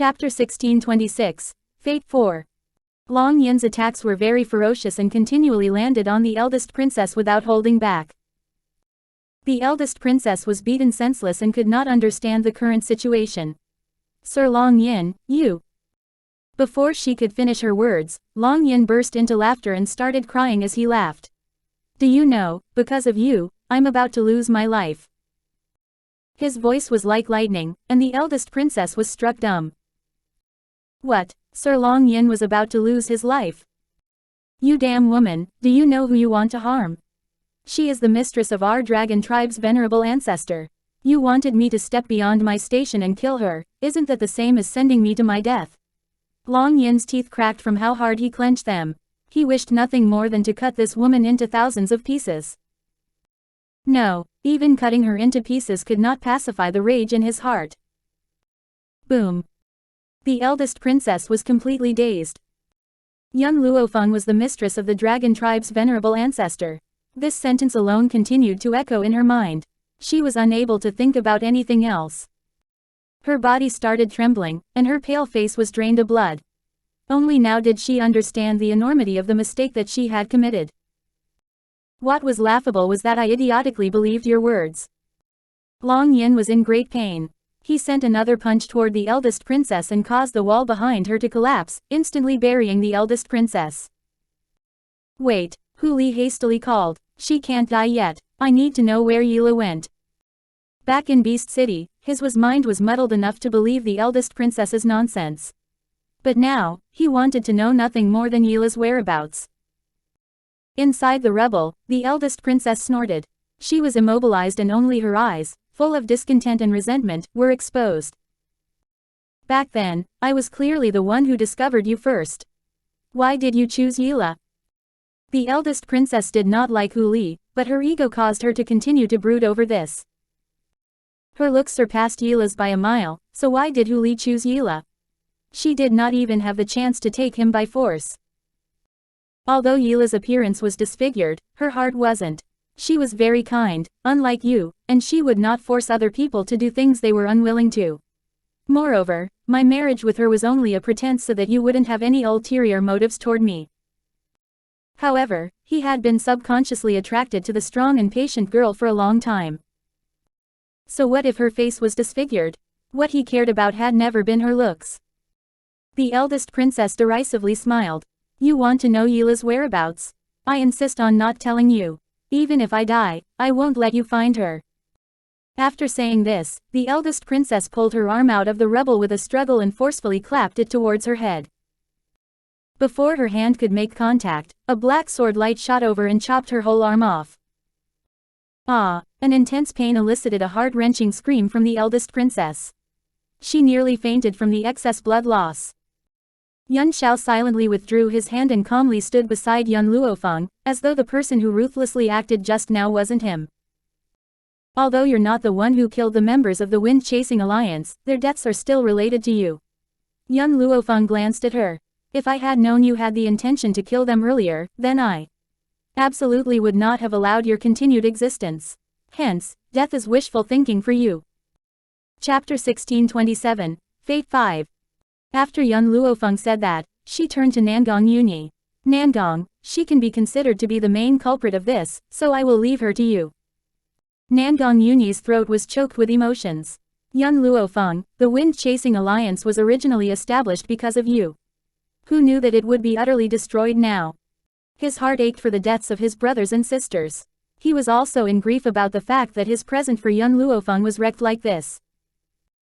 Chapter 1626. Fate 4. Long Yin's attacks were very ferocious and continually landed on the eldest princess without holding back. The eldest princess was beaten senseless and could not understand the current situation. "Sir Long Yin, you..." Before she could finish her words, Long Yin burst into laughter and started crying as he laughed. "Do you know, because of you, I'm about to lose my life." His voice was like lightning, and the eldest princess was struck dumb. What? Sir Long Yin was about to lose his life? "You damn woman, do you know who you want to harm? She is the mistress of our dragon tribe's venerable ancestor. You wanted me to step beyond my station and kill her, isn't that the same as sending me to my death?" Long Yin's teeth cracked from how hard he clenched them. He wished nothing more than to cut this woman into thousands of pieces. No, even cutting her into pieces could not pacify the rage in his heart. Boom. The eldest princess was completely dazed. Young Luo Feng was the mistress of the dragon tribe's venerable ancestor. This sentence alone continued to echo in her mind. She was unable to think about anything else. Her body started trembling, and her pale face was drained of blood. Only now did she understand the enormity of the mistake that she had committed. "What was laughable was that I idiotically believed your words." Long Yin was in great pain. He sent another punch toward the eldest princess and caused the wall behind her to collapse, instantly burying the eldest princess. "Wait," Hu Li hastily called. "She can't die yet. I need to know where Yila went." Back in Beast City, his mind was muddled enough to believe the eldest princess's nonsense. But now, he wanted to know nothing more than Yila's whereabouts. Inside the rebel, the eldest princess snorted. She was immobilized and only her eyes, full of discontent and resentment, were exposed. "Back then, I was clearly the one who discovered you first. Why did you choose Yila?" The eldest princess did not like Hu Li, but her ego caused her to continue to brood over this. Her looks surpassed Yila's by a mile, so why did Hu Li choose Yila? She did not even have the chance to take him by force. Although Yila's appearance was disfigured, her heart wasn't. She was very kind, unlike you, and she would not force other people to do things they were unwilling to. Moreover, my marriage with her was only a pretense so that you wouldn't have any ulterior motives toward me. However, he had been subconsciously attracted to the strong and patient girl for a long time. So what if her face was disfigured? What he cared about had never been her looks. The eldest princess derisively smiled. "You want to know Yila's whereabouts? I insist on not telling you. Even if I die, I won't let you find her." After saying this, the eldest princess pulled her arm out of the rubble with a struggle and forcefully clapped it towards her head. Before her hand could make contact, a black sword light shot over and chopped her whole arm off. Ah! An intense pain elicited a heart-wrenching scream from the eldest princess. She nearly fainted from the excess blood loss. Yun Xiao silently withdrew his hand and calmly stood beside Yun Luo Feng, as though the person who ruthlessly acted just now wasn't him. "Although you're not the one who killed the members of the Wind-Chasing Alliance, their deaths are still related to you." Yun Luo Feng glanced at her. "If I had known you had the intention to kill them earlier, then I absolutely would not have allowed your continued existence. Hence, death is wishful thinking for you." Chapter 1627. Fate 5. After Yun Luo Feng said that, she turned to Nangong Yunyi. "Nangong, she can be considered to be the main culprit of this, so I will leave her to you." Nangong Yunyi's throat was choked with emotions. "Yun Luo Feng, the Wind-Chasing Alliance was originally established because of you. Who knew that it would be utterly destroyed now?" His heart ached for the deaths of his brothers and sisters. He was also in grief about the fact that his present for Yun Luo Feng was wrecked like this.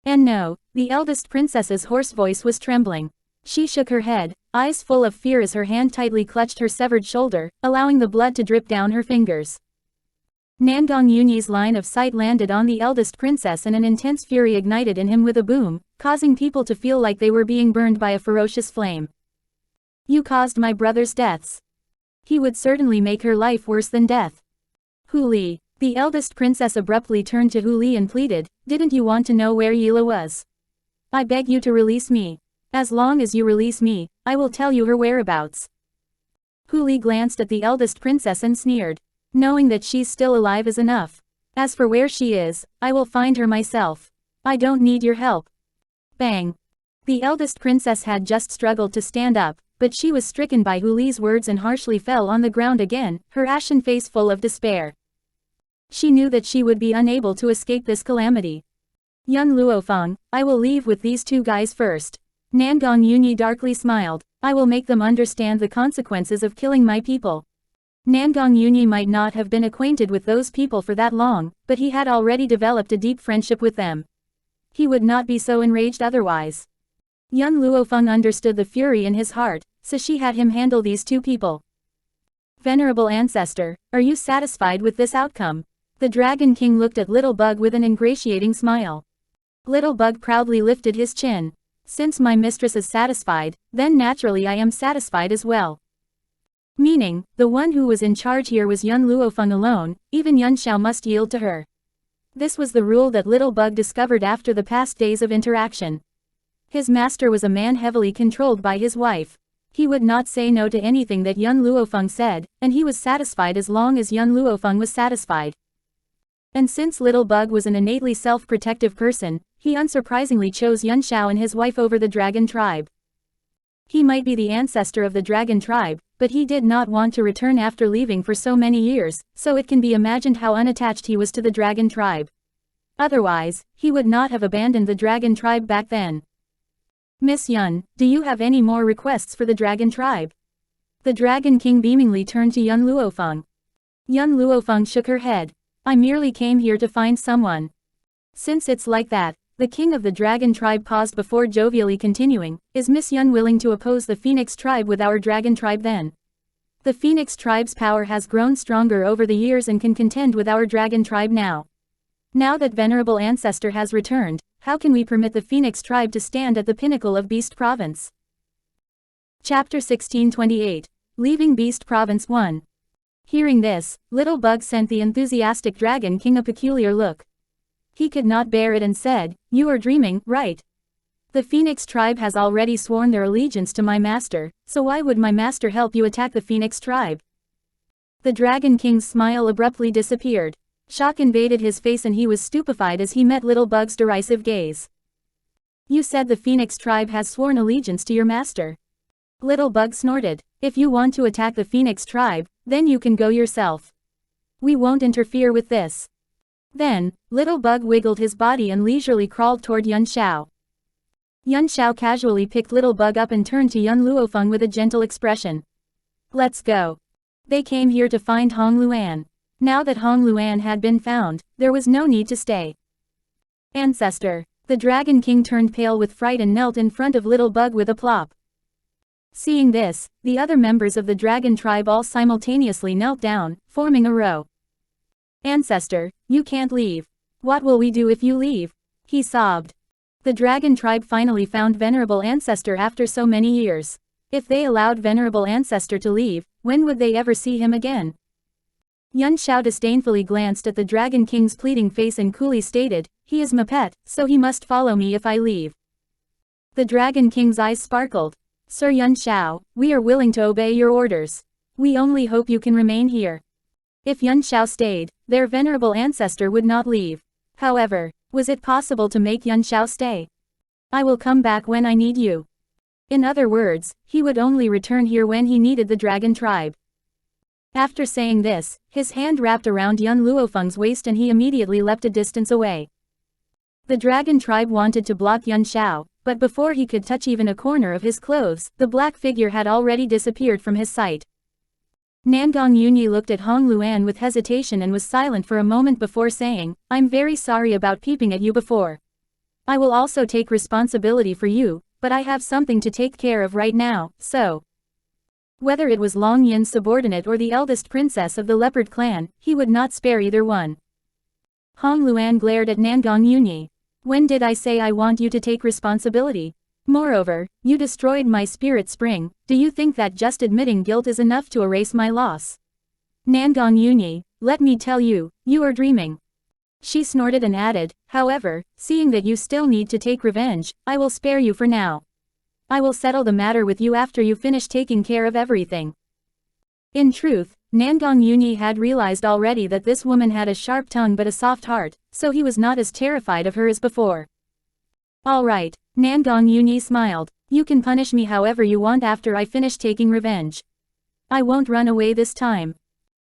And no, the eldest princess's hoarse voice was trembling. She shook her head, eyes full of fear as her hand tightly clutched her severed shoulder, allowing the blood to drip down her fingers. Nangong Yunyi's line of sight landed on the eldest princess and an intense fury ignited in him with a boom, causing people to feel like they were being burned by a ferocious flame. "You caused my brother's deaths. He would certainly make her life worse than death." "Hu Li." The eldest princess abruptly turned to Hu Li and pleaded, "Didn't you want to know where Yila was? I beg you to release me. As long as you release me, I will tell you her whereabouts." Hu Li glanced at the eldest princess and sneered. "Knowing that she's still alive is enough. As for where she is, I will find her myself. I don't need your help." Bang! The eldest princess had just struggled to stand up, but she was stricken by Hu Li's words and harshly fell on the ground again, her ashen face full of despair. She knew that she would be unable to escape this calamity. Young Luo Feng, I will leave with these two guys first. Nangong Yunyi darkly smiled, I will make them understand the consequences of killing my people. Nangong Yunyi might not have been acquainted with those people for that long, but he had already developed a deep friendship with them. He would not be so enraged otherwise. Young Luo Feng understood the fury in his heart, so she had him handle these two people. Venerable ancestor, are you satisfied with this outcome? The Dragon King looked at Little Bug with an ingratiating smile. Little Bug proudly lifted his chin. Since my mistress is satisfied, then naturally I am satisfied as well. Meaning, the one who was in charge here was young Luo Feng alone, even Yun Xiao must yield to her. This was the rule that Little Bug discovered after the past days of interaction. His master was a man heavily controlled by his wife. He would not say no to anything that young Luo Feng said, and he was satisfied as long as young Luo Feng was satisfied. And since Little Bug was an innately self-protective person, he unsurprisingly chose Yun Xiao and his wife over the dragon tribe. He might be the ancestor of the dragon tribe, but he did not want to return after leaving for so many years, so it can be imagined how unattached he was to the dragon tribe. Otherwise, he would not have abandoned the dragon tribe back then. Miss Yun, do you have any more requests for the dragon tribe? The Dragon King beamingly turned to young Luo Feng. Young Luo Feng shook her head. I merely came here to find someone. Since it's like that, the king of the dragon tribe paused before jovially continuing, is Miss Yun willing to oppose the Phoenix tribe with our dragon tribe then? The Phoenix tribe's power has grown stronger over the years and can contend with our dragon tribe now. Now that venerable ancestor has returned, how can we permit the Phoenix tribe to stand at the pinnacle of Beast Province? Chapter 1628. Leaving Beast Province 1. Hearing this, Little Bug sent the enthusiastic Dragon King a peculiar look. He could not bear it and said, you are dreaming, right? The Phoenix tribe has already sworn their allegiance to my master, so why would my master help you attack the Phoenix tribe? The Dragon King's smile abruptly disappeared. Shock invaded his face and he was stupefied as he met Little Bug's derisive gaze. You said the Phoenix tribe has sworn allegiance to your master. Little Bug snorted. If you want to attack the Phoenix tribe, then you can go yourself. We won't interfere with this. Then, Little Bug wiggled his body and leisurely crawled toward Yun Xiao. Yun Xiao casually picked Little Bug up and turned to young Luo Feng with a gentle expression. Let's go. They came here to find Hong Luan. Now that Hong Luan had been found, there was no need to stay. Ancestor. The Dragon King turned pale with fright and knelt in front of Little Bug with a plop. Seeing this, the other members of the dragon tribe all simultaneously knelt down, forming a row. Ancestor, you can't leave. What will we do if you leave? He sobbed. The dragon tribe finally found venerable ancestor after so many years. If they allowed venerable ancestor to leave, when would they ever see him again? Yun Xiao disdainfully glanced at the Dragon King's pleading face and coolly stated, he is my pet, so he must follow me if I leave. The Dragon King's eyes sparkled. Sir Yun Xiao, we are willing to obey your orders. We only hope you can remain here. If Yun Xiao stayed, their venerable ancestor would not leave. However, was it possible to make Yun Xiao stay? I will come back when I need you. In other words, he would only return here when he needed the dragon tribe. After saying this, his hand wrapped around young Luo Feng's waist and he immediately leapt a distance away. The dragon tribe wanted to block Yun Xiao, but before he could touch even a corner of his clothes, the black figure had already disappeared from his sight. Nangong Yunyi looked at Hong Luan with hesitation and was silent for a moment before saying, I'm very sorry about peeping at you before. I will also take responsibility for you, but I have something to take care of right now, so. Whether it was Long Yin's subordinate or the eldest princess of the leopard clan, he would not spare either one. Hong Luan glared at Nangong Yunyi. When did I say I want you to take responsibility? Moreover, you destroyed my spirit spring, do you think that just admitting guilt is enough to erase my loss? Nangong Yunyi, let me tell you, you are dreaming. She snorted and added, however, seeing that you still need to take revenge, I will spare you for now. I will settle the matter with you after you finish taking care of everything. In truth, Nangong Yunyi had realized already that this woman had a sharp tongue but a soft heart, so he was not as terrified of her as before. All right, Nangong Yunyi smiled. You can punish me however you want after I finish taking revenge. I won't run away this time.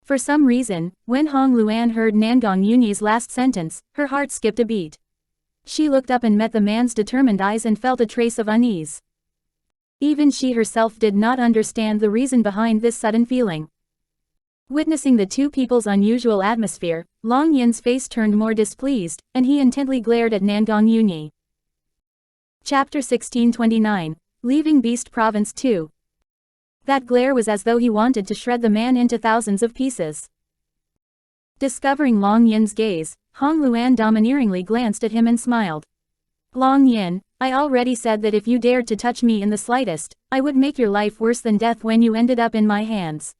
For some reason, when Hong Luan heard Nangong Yunyi's last sentence, her heart skipped a beat. She looked up and met the man's determined eyes and felt a trace of unease. Even she herself did not understand the reason behind this sudden feeling. Witnessing the two people's unusual atmosphere, Long Yin's face turned more displeased, and he intently glared at Nangong Yunyi. Chapter 1629. Leaving Beast Province 2. That glare was as though he wanted to shred the man into thousands of pieces. Discovering Long Yin's gaze, Hong Luan domineeringly glanced at him and smiled. Long Yin, I already said that if you dared to touch me in the slightest, I would make your life worse than death when you ended up in my hands.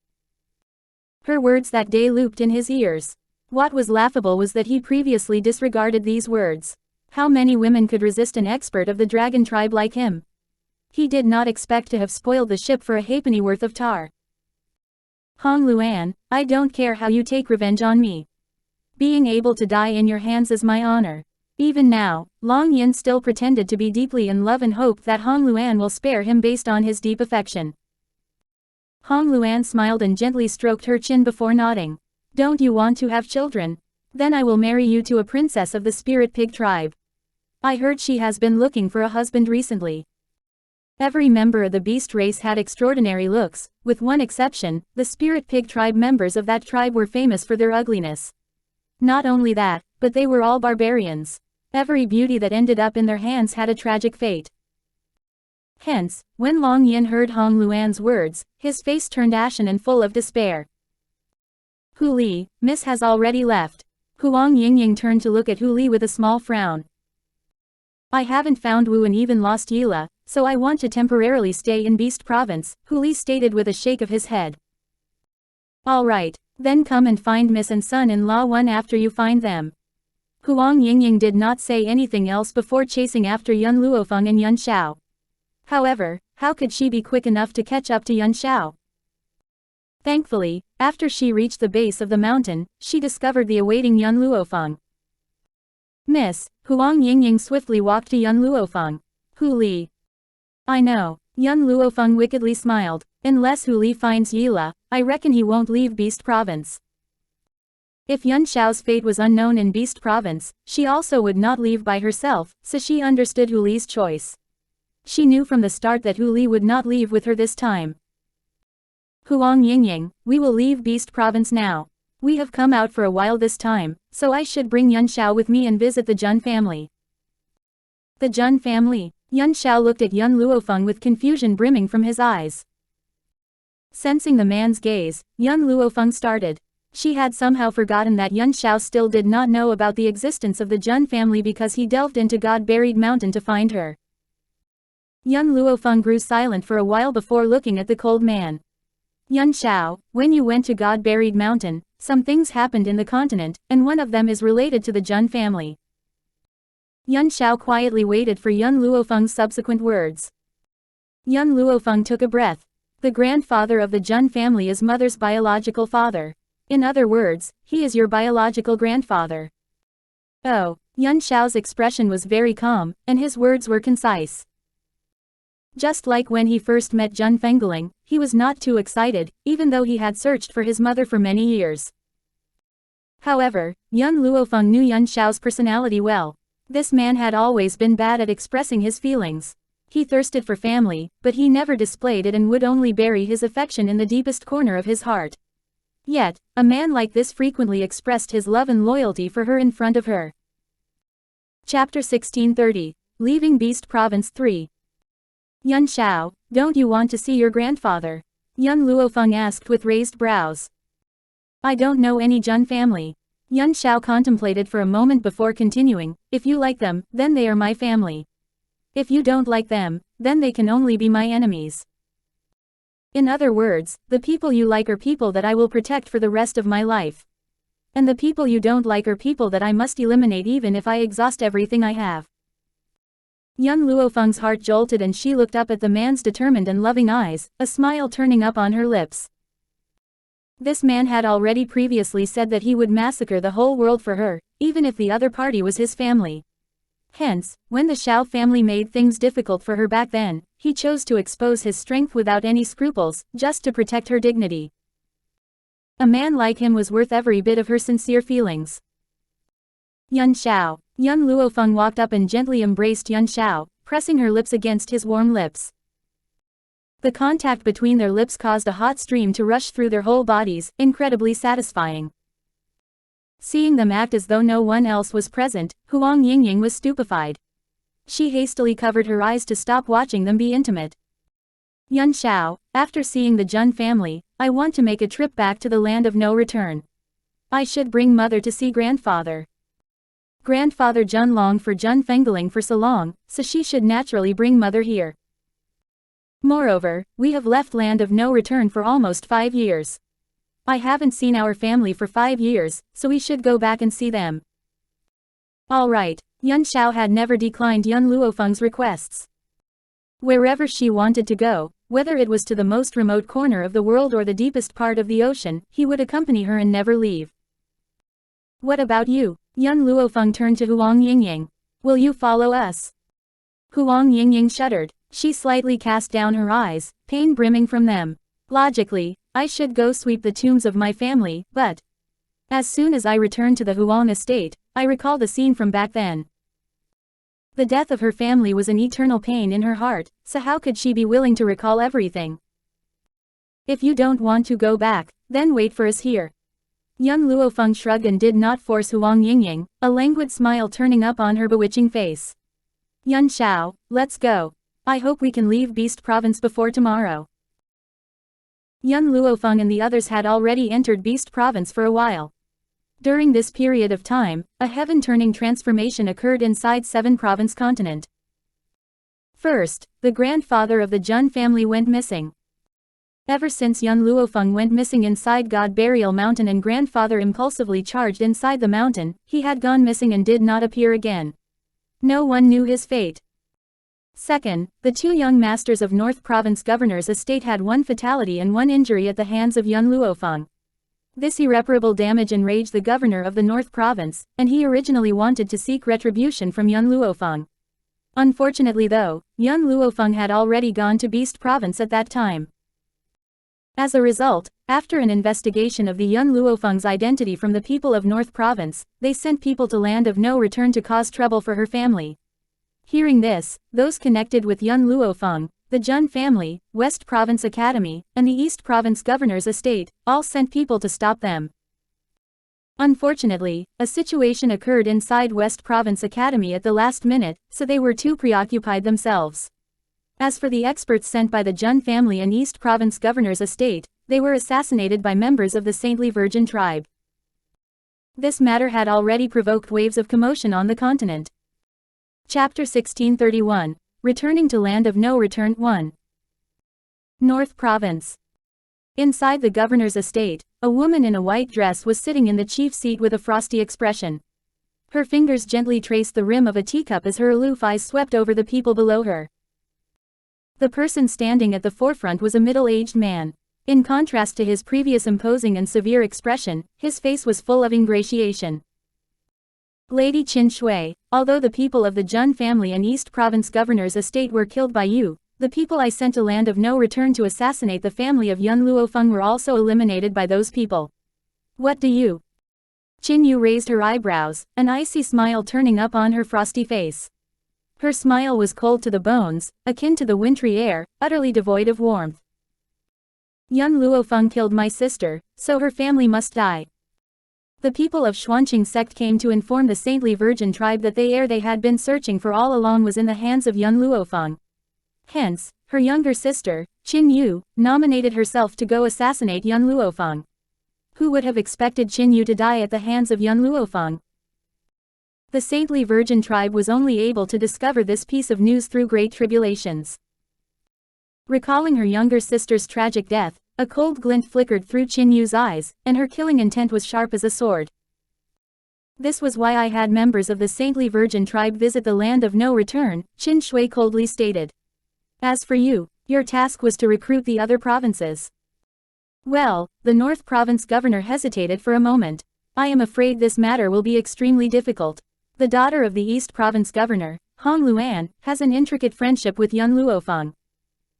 Her words that day looped in his ears. What was laughable was that he previously disregarded these words. How many women could resist an expert of the dragon tribe like him? He did not expect to have spoiled the ship for a halfpenny worth of tar. Hong Luan, I don't care how you take revenge on me. Being able to die in your hands is my honor. Even now, Long Yin still pretended to be deeply in love and hoped that Hong Luan will spare him based on his deep affection. Hong Luan smiled and gently stroked her chin before nodding. Don't you want to have children? Then I will marry you to a princess of the spirit pig tribe. I heard she has been looking for a husband recently. Every member of the beast race had extraordinary looks, with one exception, the spirit pig tribe members of that tribe were famous for their ugliness. Not only that, but they were all barbarians. Every beauty that ended up in their hands had a tragic fate. Hence, when Long Yin heard Hong Luan's words, his face turned ashen and full of despair. Hu Li, Miss has already left. Huang Yingying turned to look at Hu Li with a small frown. I haven't found Wu and even lost Yila, so I want to temporarily stay in Beast Province, Hu Li stated with a shake of his head. Alright, then come and find Miss and son-in-law one after you find them. Huang Yingying did not say anything else before chasing after Yun Luo Feng and Yun Xiao. However, how could she be quick enough to catch up to Yun Xiao? Thankfully, after she reached the base of the mountain, she discovered the awaiting Yun Luo Feng. Miss, Huang Yingying swiftly walked to Yun Luo Feng. Hu Li. I know. Yun Luo Feng wickedly smiled. Unless Hu Li finds Yila, I reckon he won't leave Beast Province. If Yun Xiao's fate was unknown in Beast Province, she also would not leave by herself, so she understood Hu Li's choice. She knew from the start that Hu Li would not leave with her this time. Huang Yingying, we will leave Beast Province now. We have come out for a while this time, so I should bring Yun Xiao with me and visit the Jun family. The Jun family? Yun Xiao looked at Yun Luo Feng with confusion brimming from his eyes. Sensing the man's gaze, Yun Luo Feng started. She had somehow forgotten that Yun Xiao still did not know about the existence of the Jun family because he delved into God-buried mountain to find her. Yun Luo Feng grew silent for a while before looking at the cold man. Yun Xiao, when you went to God-buried mountain, some things happened in the continent, and one of them is related to the Jun family. Yun Xiao quietly waited for Yun Luo Feng's subsequent words. Yun Luo Feng took a breath. The grandfather of the Jun family is mother's biological father. In other words, he is your biological grandfather. Oh, Yun Xiao's expression was very calm, and his words were concise. Just like when he first met Jun Fengling, he was not too excited, even though he had searched for his mother for many years. However, Yun Luo Feng knew Yun Xiao's personality well. This man had always been bad at expressing his feelings. He thirsted for family, but he never displayed it and would only bury his affection in the deepest corner of his heart. Yet, a man like this frequently expressed his love and loyalty for her in front of her. Chapter 1630. Leaving Beast Province 3. Yun Xiao, don't you want to see your grandfather? Yun Luo Feng asked with raised brows. I don't know any Jun family. Yun Xiao contemplated for a moment before continuing, if you like them, then they are my family. If you don't like them, then they can only be my enemies. In other words, the people you like are people that I will protect for the rest of my life. And the people you don't like are people that I must eliminate even if I exhaust everything I have. Yun Luo Feng's heart jolted and she looked up at the man's determined and loving eyes, a smile turning up on her lips. This man had already previously said that he would massacre the whole world for her, even if the other party was his family. Hence, when the Xiao family made things difficult for her back then, he chose to expose his strength without any scruples, just to protect her dignity. A man like him was worth every bit of her sincere feelings. Yun Xiao. Young Luo Feng walked up and gently embraced Yun Xiao, pressing her lips against his warm lips. The contact between their lips caused a hot stream to rush through their whole bodies, incredibly satisfying. Seeing them act as though no one else was present, Huang Yingying was stupefied. She hastily covered her eyes to stop watching them be intimate. Yun Xiao, after seeing the Jun family, I want to make a trip back to the land of no return. I should bring mother to see grandfather. Grandfather Jun longed for Jun Fengling for so long, so she should naturally bring mother here. Moreover, we have left land of no return for almost 5 years. I haven't seen our family for 5 years, so we should go back and see them. All right, Yun Xiao had never declined Yun Luofeng's requests. Wherever she wanted to go, whether it was to the most remote corner of the world or the deepest part of the ocean, he would accompany her and never leave. What about you? Yun Luofeng turned to Huang Yingying. Will you follow us? Huang Yingying shuddered. She slightly cast down her eyes, pain brimming from them. Logically, I should go sweep the tombs of my family, but as soon as I returned to the Huang estate, I recall the scene from back then. The death of her family was an eternal pain in her heart, so how could she be willing to recall everything? If you don't want to go back, then wait for us here. Young Luofeng shrugged and did not force Huang Yingying, a languid smile turning up on her bewitching face. Yun Xiao, let's go. I hope we can leave Beast Province before tomorrow. Yun Luofeng and the others had already entered Beast Province for a while. During this period of time, a heaven-turning transformation occurred inside 7 Province continent. First, the grandfather of the Jun family went missing. Ever since Yun Luofeng went missing inside God Burial Mountain and grandfather impulsively charged inside the mountain, he had gone missing and did not appear again. No one knew his fate. Second, the 2 young masters of North Province Governor's estate had 1 fatality and 1 injury at the hands of Yun Luofeng. This irreparable damage enraged the governor of the North Province, and he originally wanted to seek retribution from Yun Luofeng. Unfortunately though, Yun Luofeng had already gone to Beast Province at that time. As a result, after an investigation of the Yun Luofeng's identity from the people of North Province, they sent people to Land of No Return to cause trouble for her family. Hearing this, those connected with Yun Luofeng, the Jun family, West Province Academy, and the East Province Governor's estate, all sent people to stop them. Unfortunately, a situation occurred inside West Province Academy at the last minute, so they were too preoccupied themselves. As for the experts sent by the Jun family and East Province Governor's estate, they were assassinated by members of the Saintly Virgin tribe. This matter had already provoked waves of commotion on the continent. Chapter 1631, Returning to Land of No Return 1. North Province. Inside the governor's estate, a woman in a white dress was sitting in the chief seat with a frosty expression. Her fingers gently traced the rim of a teacup as her aloof eyes swept over the people below her. The person standing at the forefront was a middle-aged man. In contrast to his previous imposing and severe expression, his face was full of ingratiation. Lady Qin Shui, although the people of the Jun family and East Province Governor's estate were killed by you, the people I sent to Land of No Return to assassinate the family of Yun Luofeng were also eliminated by those people. What do you? Qin Yu raised her eyebrows, an icy smile turning up on her frosty face. Her smile was cold to the bones, akin to the wintry air, utterly devoid of warmth. Yun Luofeng killed my sister, so her family must die. The people of Xuanqing sect came to inform the Saintly Virgin tribe that the heir they had been searching for all along was in the hands of Yun Luofeng. Hence, her younger sister, Qin Yu, nominated herself to go assassinate Yun Luofeng. Who would have expected Qin Yu to die at the hands of Yun Luofeng? The Saintly Virgin tribe was only able to discover this piece of news through great tribulations. Recalling her younger sister's tragic death, a cold glint flickered through Qin Yu's eyes, and her killing intent was sharp as a sword. This was why I had members of the Saintly Virgin tribe visit the Land of No Return, Qin Shui coldly stated. As for you, your task was to recruit the other provinces. Well, the North Province governor hesitated for a moment. I am afraid this matter will be extremely difficult. The daughter of the East Province governor, Hong Luan, has an intricate friendship with young Luo Feng.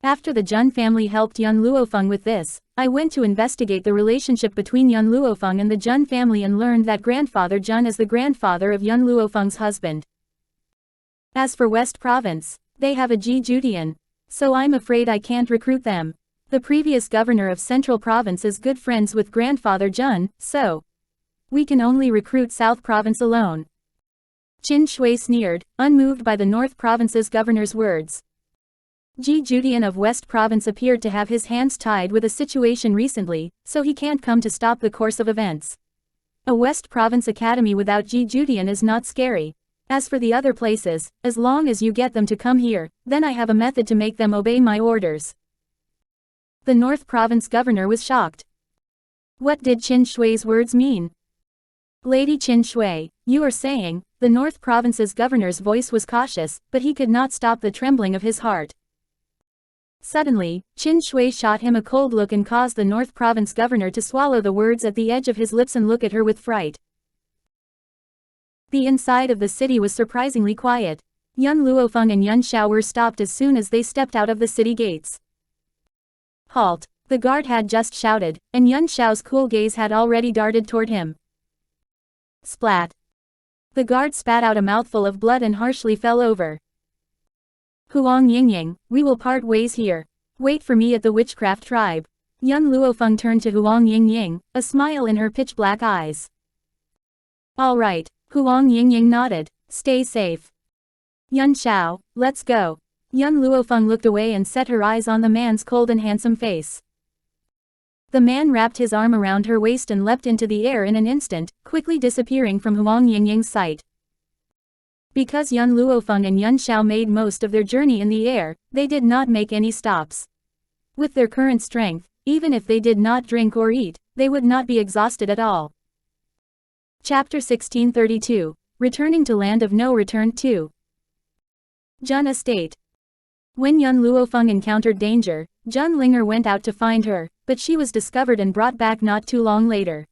After the Jun family helped young Luo Feng with this, I went to investigate the relationship between young Luo Feng and the Jun family and learned that grandfather Jun is the grandfather of young Luo Feng's husband. As for West Province, they have a Ji Judian, so I'm afraid I can't recruit them. The previous governor of Central Province is good friends with grandfather Jun, so we can only recruit South Province alone. Qin Shui sneered, unmoved by the North Province's governor's words. Ji Judian of West Province appeared to have his hands tied with a situation recently, so he can't come to stop the course of events. A West Province academy without Ji Judian is not scary. As for the other places, as long as you get them to come here, then I have a method to make them obey my orders. The North Province governor was shocked. What did Qin Shui's words mean? Lady Qin Shui, you are saying, the North Province's governor's voice was cautious, but he could not stop the trembling of his heart. Suddenly, Qin Shui shot him a cold look and caused the North Province governor to swallow the words at the edge of his lips and look at her with fright. The inside of the city was surprisingly quiet. Young Luo Feng and Yun Xiao were stopped as soon as they stepped out of the city gates. Halt! The guard had just shouted, and Yun Xiao's cool gaze had already darted toward him. Splat! The guard spat out a mouthful of blood and harshly fell over. Huang Yingying, we will part ways here. Wait for me at the witchcraft tribe. Young Luo Feng turned to Huang Yingying, a smile in her pitch-black eyes. All right, Huang Yingying nodded. Stay safe. Yun Xiao, let's go. Young Luo Feng looked away and set her eyes on the man's cold and handsome face. The man wrapped his arm around her waist and leapt into the air in an instant, quickly disappearing from Huang Yingying's sight. Because young Luo Feng and Yun Xiao made most of their journey in the air, they did not make any stops. With their current strength, even if they did not drink or eat, they would not be exhausted at all. Chapter 1632, Returning to Land of No Return 2. Jun Estate. When young Luo Feng encountered danger, Jun Linger went out to find her, but she was discovered and brought back not too long later.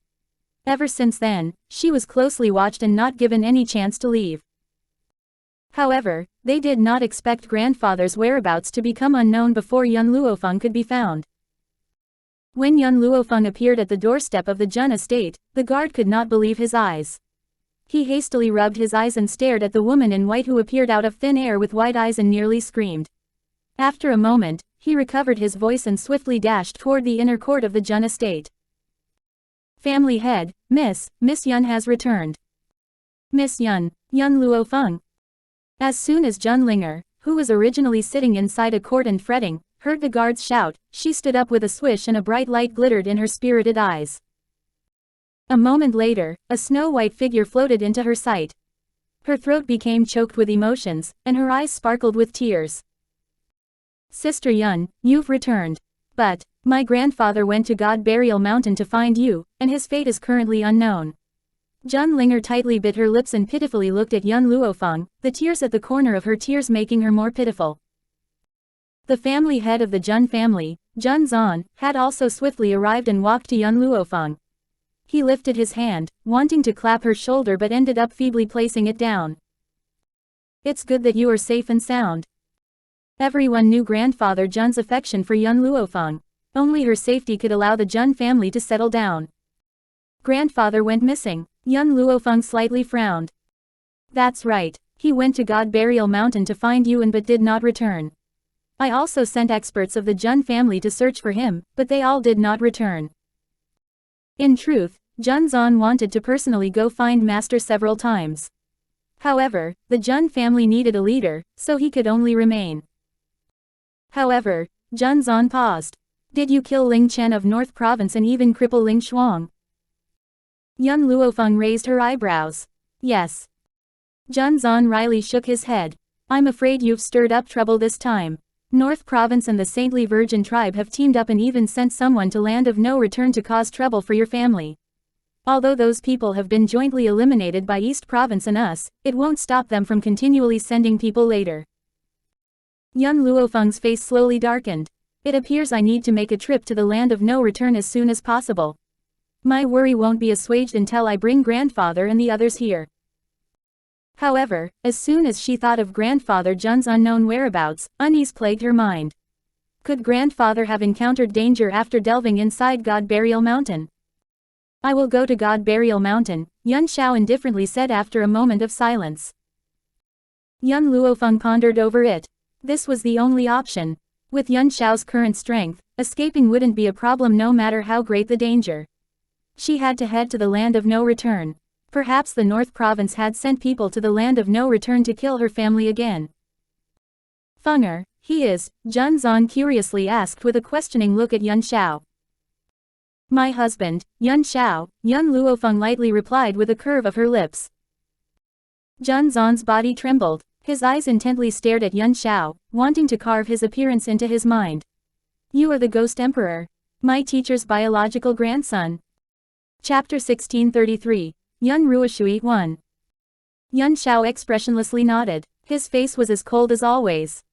Ever since then, she was closely watched and not given any chance to leave. However, they did not expect grandfather's whereabouts to become unknown before young Luo Feng could be found. When young Luo Feng appeared at the doorstep of the Jun estate, the guard could not believe his eyes. He hastily rubbed his eyes and stared at the woman in white who appeared out of thin air with wide eyes and nearly screamed. After a moment, he recovered his voice and swiftly dashed toward the inner court of the Jun estate. Family head, Miss Yun has returned. Miss Yun, young Luo Feng. As soon as Jun Linger, who was originally sitting inside a court and fretting, heard the guards shout, she stood up with a swish and a bright light glittered in her spirited eyes. A moment later, a snow-white figure floated into her sight. Her throat became choked with emotions, and her eyes sparkled with tears. Sister Yun, you've returned. But my grandfather went to God Burial Mountain to find you, and his fate is currently unknown. Jun Linger tightly bit her lips and pitifully looked at young Luo Feng, the tears at the corner of her tears making her more pitiful. The family head of the Jun family, Jun Zan, had also swiftly arrived and walked to young Luo Feng. He lifted his hand, wanting to clap her shoulder but ended up feebly placing it down. It's good that you are safe and sound. Everyone knew grandfather Jun's affection for young Luo Feng. Only her safety could allow the Jun family to settle down. Grandfather went missing. Young Luo Feng slightly frowned. That's right, he went to God Burial Mountain to find you but did not return. I also sent experts of the Jun family to search for him, but they all did not return. In truth, Jun Zan wanted to personally go find Master several times. However, the Jun family needed a leader, so he could only remain. However, Jun Zan paused. Did you kill Ling Chen of North Province and even cripple Ling Shuang? Young Luo Feng raised her eyebrows. Yes. Jun Zan wryly shook his head. I'm afraid you've stirred up trouble this time. North Province and the Saintly Virgin tribe have teamed up and even sent someone to Land of No Return to cause trouble for your family. Although those people have been jointly eliminated by East Province and us, it won't stop them from continually sending people later. Young Luo Feng's face slowly darkened. It appears I need to make a trip to the Land of No Return as soon as possible. My worry won't be assuaged until I bring grandfather and the others here. However, as soon as she thought of grandfather Jun's unknown whereabouts, unease plagued her mind. Could grandfather have encountered danger after delving inside God Burial Mountain? I will go to God Burial Mountain, Yun Xiao indifferently said after a moment of silence. Yun Luo Feng pondered over it. This was the only option. With Yun Xiao's current strength, escaping wouldn't be a problem no matter how great the danger. She had to head to the land of no return. Perhaps the North Province had sent people to the land of no return to kill her family again. Fenger, he is, Jun Zan curiously asked with a questioning look at Yun Xiao. My husband, Yun Xiao, Yun Luo Feng lightly replied with a curve of her lips. Jun Zan's body trembled. His eyes intently stared at Yun Xiao, wanting to carve his appearance into his mind. You are the Ghost Emperor. My teacher's biological grandson. Chapter 1633. Yun Ruoshui 1. Yun Xiao expressionlessly nodded. His face was as cold as always.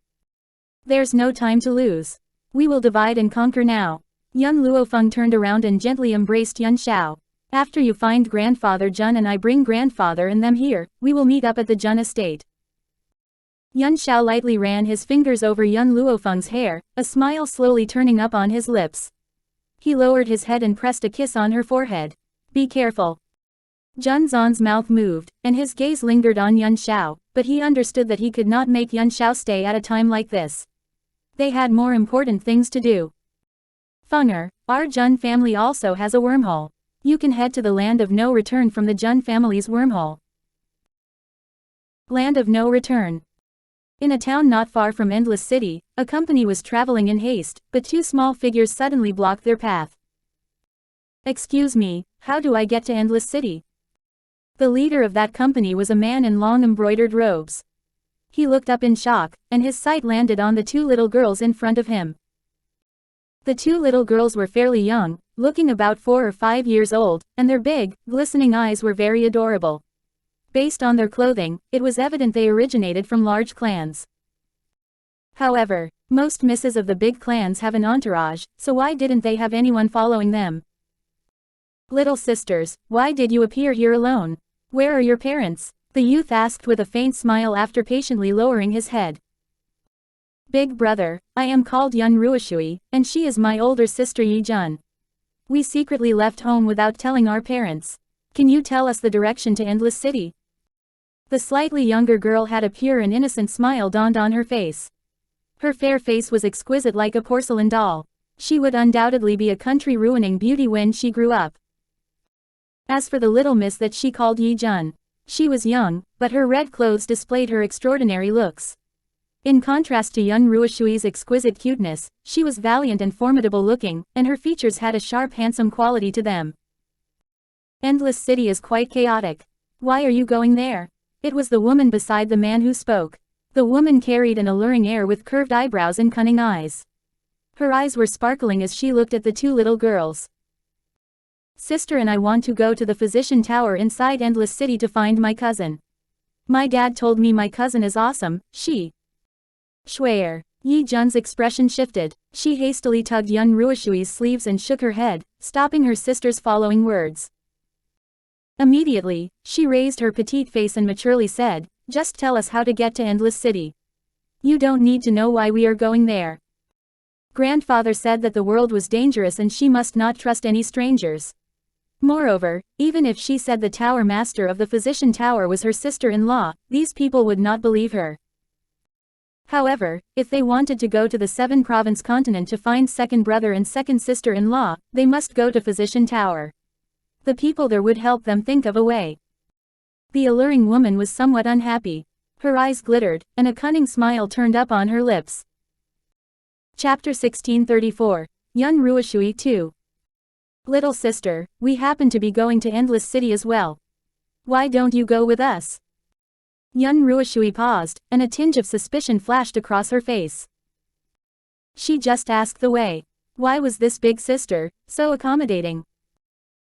There's no time to lose. We will divide and conquer now. Yun Luo Feng turned around and gently embraced Yun Xiao. After you find grandfather Jun and I bring grandfather and them here, we will meet up at the Jun estate. Yun Xiao lightly ran his fingers over Yun Luo Feng's hair, a smile slowly turning up on his lips. He lowered his head and pressed a kiss on her forehead. Be careful. Jun Zan's mouth moved, and his gaze lingered on Yun Xiao, but he understood that he could not make Yun Xiao stay at a time like this. They had more important things to do. Fenger, our Jun family also has a wormhole. You can head to the land of no return from the Jun family's wormhole. Land of no return. In a town not far from Endless City, a company was traveling in haste, but two small figures suddenly blocked their path. Excuse me, how do I get to Endless City? The leader of that company was a man in long embroidered robes. He looked up in shock, and his sight landed on the two little girls in front of him. The two little girls were fairly young, looking about 4 or 5 years old, and their big, glistening eyes were very adorable. Based on their clothing, it was evident they originated from large clans. However, most misses of the big clans have an entourage, so why didn't they have anyone following them? Little sisters, why did you appear here alone? Where are your parents? The youth asked with a faint smile after patiently lowering his head. Big brother, I am called Yun Ruoshui, and she is my older sister Yi Jun. We secretly left home without telling our parents. Can you tell us the direction to Endless City? The slightly younger girl had a pure and innocent smile dawned on her face. Her fair face was exquisite like a porcelain doll. She would undoubtedly be a country-ruining beauty when she grew up. As for the little miss that she called Yi Jun, she was young, but her red clothes displayed her extraordinary looks. In contrast to Yun Ruoshui's exquisite cuteness, she was valiant and formidable looking, and her features had a sharp handsome quality to them. Endless City is quite chaotic. Why are you going there? It was the woman beside the man who spoke. The woman carried an alluring air with curved eyebrows and cunning eyes. Her eyes were sparkling as she looked at the two little girls. Sister and I want to go to the physician tower inside Endless City to find my cousin. My dad told me my cousin is awesome, she. Swear. Yi Jun's expression shifted. She hastily tugged Yun Ruoshui's sleeves and shook her head, stopping her sister's following words. Immediately, she raised her petite face and maturely said, just tell us how to get to Endless City. You don't need to know why we are going there. Grandfather said that the world was dangerous and she must not trust any strangers. Moreover, even if she said the tower master of the physician tower was her sister-in-law, these people would not believe her. However, if they wanted to go to the 7-province continent to find second brother and second sister-in-law, they must go to physician tower. The people there would help them think of a way. The alluring woman was somewhat unhappy. Her eyes glittered, and a cunning smile turned up on her lips. Chapter 1634. Yun Ruoshui 2. Little sister, we happen to be going to Endless City as well. Why don't you go with us? Yun Ruoshui paused, and a tinge of suspicion flashed across her face. She just asked the way. Why was this big sister so accommodating?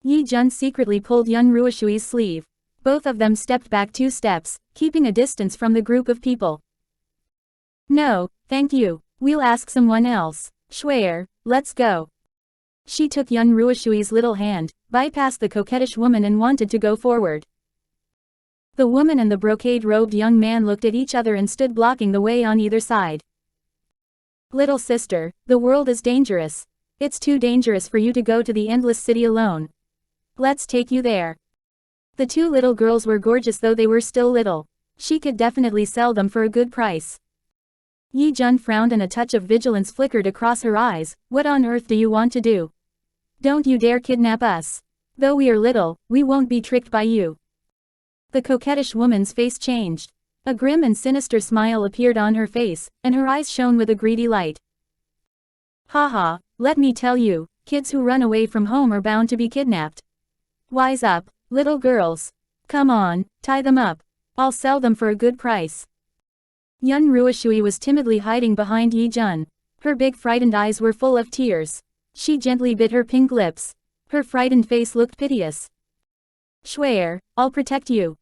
Yi Jun secretly pulled Yun Ruoshui's sleeve. Both of them stepped back 2 steps, keeping a distance from the group of people. No, thank you. We'll ask someone else. Swear, let's go. She took Yun Ruoshui's little hand, bypassed the coquettish woman and wanted to go forward. The woman and the brocade-robed young man looked at each other and stood blocking the way on either side. Little sister, the world is dangerous. It's too dangerous for you to go to the Endless City alone. Let's take you there. The two little girls were gorgeous though they were still little. She could definitely sell them for a good price. Yi Jun frowned and a touch of vigilance flickered across her eyes. What on earth do you want to do? Don't you dare kidnap us. Though we are little, we won't be tricked by you. The coquettish woman's face changed. A grim and sinister smile appeared on her face, and her eyes shone with a greedy light. Haha, let me tell you, kids who run away from home are bound to be kidnapped. Wise up, little girls. Come on, tie them up. I'll sell them for a good price. Yun Ruoshui was timidly hiding behind Yi Jun. Her big frightened eyes were full of tears. She gently bit her pink lips. Her frightened face looked piteous. Swear, I'll protect you.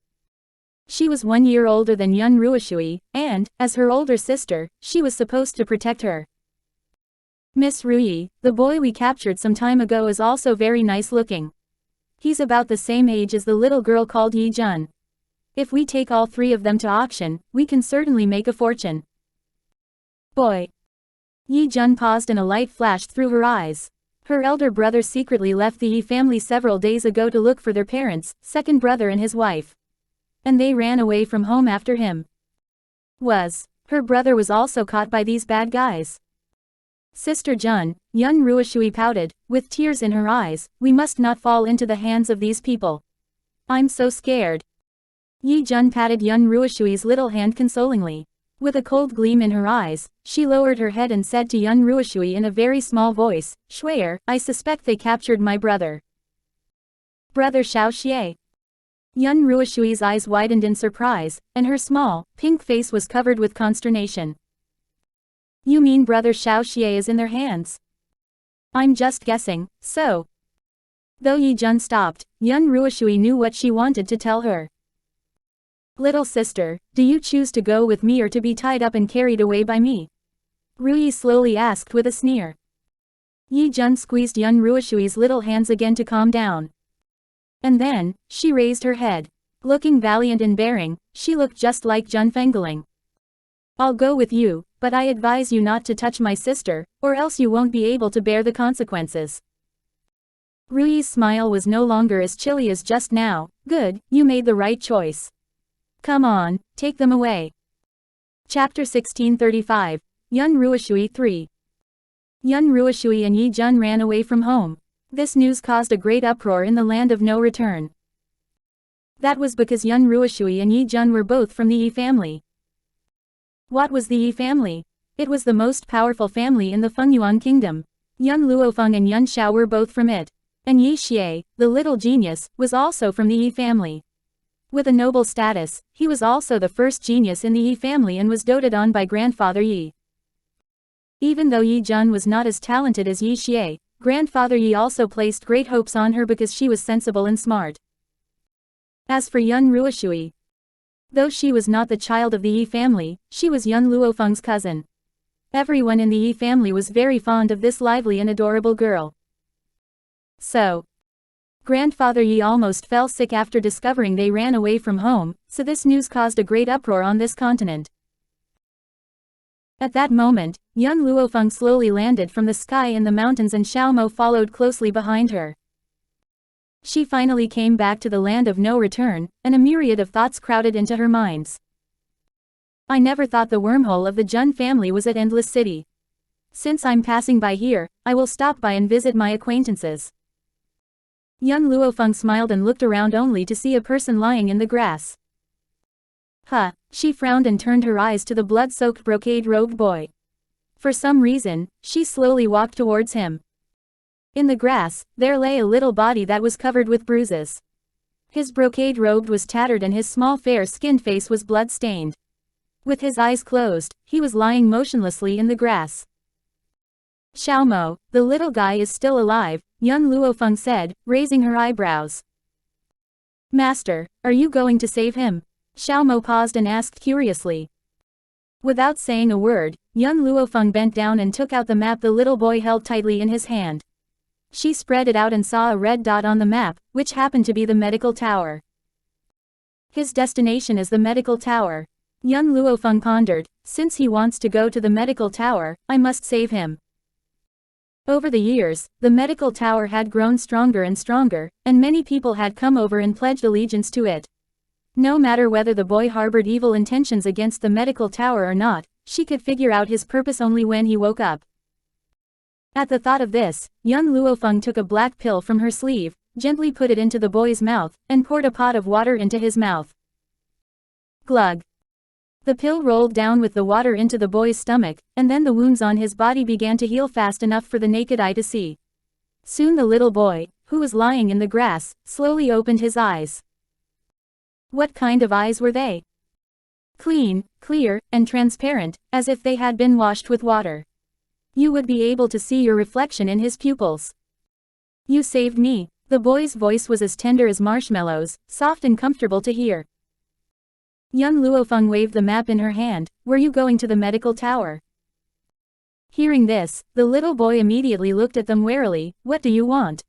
She was 1 year older than Yun Ruoshui, and, as her older sister, she was supposed to protect her. Miss Ruyi, the boy we captured some time ago is also very nice looking. He's about the same age as the little girl called Yi Jun. If we take all three of them to auction, we can certainly make a fortune. Boy. Yi Jun paused and a light flashed through her eyes. Her elder brother secretly left the Yi family several days ago to look for their parents, second brother and his wife. And they ran away from home after him. Her brother was also caught by these bad guys. Sister Jun, Yun Ruoshui pouted, with tears in her eyes, we must not fall into the hands of these people. I'm so scared. Yi Jun patted Yun Ruoshui's little hand consolingly. With a cold gleam in her eyes, she lowered her head and said to Yun Ruoshui in a very small voice, Swear, I suspect they captured my brother. Brother Xiao Qi Ye. Yun Ruoshui's eyes widened in surprise, and her small, pink face was covered with consternation. You mean brother Xiao Qi Ye is in their hands? I'm just guessing, so. Though Yi Jun stopped, Yun Ruoshui knew what she wanted to tell her. Little sister, do you choose to go with me or to be tied up and carried away by me? Ruyi slowly asked with a sneer. Yi Jun squeezed Yun Ruoshui's little hands again to calm down. And then, she raised her head. Looking valiant and bearing, she looked just like Jun Fengling. I'll go with you, but I advise you not to touch my sister, or else you won't be able to bear the consequences. Ruyi's smile was no longer as chilly as just now. Good, you made the right choice. Come on, take them away. Chapter 1635, Yun Ruoshui 3. Yun Ruoshui and Yi Jun ran away from home. This news caused a great uproar in the land of no return. That was because Yun Ruoshui and Yi Jun were both from the Yi family. What was the Yi family? It was the most powerful family in the Fengyuan kingdom. Yun Luo Feng and Yun Xiao were both from it. And Yi Xie, the little genius, was also from the Yi family. With a noble status, he was also the first genius in the Yi family and was doted on by grandfather Yi. Even though Yi Jun was not as talented as Yi Xie, grandfather Yi also placed great hopes on her because she was sensible and smart. As for Yun Ruoshui, though she was not the child of the Yi family, she was Yun Luo Feng's cousin. Everyone in the Yi family was very fond of this lively and adorable girl. So, grandfather Yi almost fell sick after discovering they ran away from home, so this news caused a great uproar on this continent. At that moment, Yun Luo Feng slowly landed from the sky in the mountains and Xiao Mo followed closely behind her. She finally came back to the land of no return, and a myriad of thoughts crowded into her minds. I never thought the wormhole of the Jun family was at Endless City. Since I'm passing by here, I will stop by and visit my acquaintances. Yun Luo Feng smiled and looked around only to see a person lying in the grass. She frowned and turned her eyes to the blood-soaked brocade-robed boy. For some reason, she slowly walked towards him. In the grass, there lay a little body that was covered with bruises. His brocade robe was tattered and his small fair-skinned face was blood-stained. With his eyes closed, he was lying motionlessly in the grass. Xiao Mo, the little guy is still alive, Yun Luo Feng said, raising her eyebrows. Master, are you going to save him? Xiao Mo paused and asked curiously. Without saying a word, Yun Luo Feng bent down and took out the map the little boy held tightly in his hand. She spread it out and saw a red dot on the map, which happened to be the medical tower. His destination is the medical tower. Young Luo Feng pondered, since he wants to go to the medical tower, I must save him. Over the years, the medical tower had grown stronger and stronger, and many people had come over and pledged allegiance to it. No matter whether the boy harbored evil intentions against the medical tower or not, she could figure out his purpose only when he woke up. At the thought of this, young Luo Feng took a black pill from her sleeve, gently put it into the boy's mouth, and poured a pot of water into his mouth. Glug. The pill rolled down with the water into the boy's stomach, and then the wounds on his body began to heal fast enough for the naked eye to see. Soon the little boy, who was lying in the grass, slowly opened his eyes. What kind of eyes were they? Clean, clear, and transparent, as if they had been washed with water. You would be able to see your reflection in his pupils. You saved me. The boy's voice was as tender as marshmallows, soft and comfortable to hear. Young Luo Feng waved the map in her hand. Were you going to the medical tower? Hearing this, the little boy immediately looked at them warily. What do you want?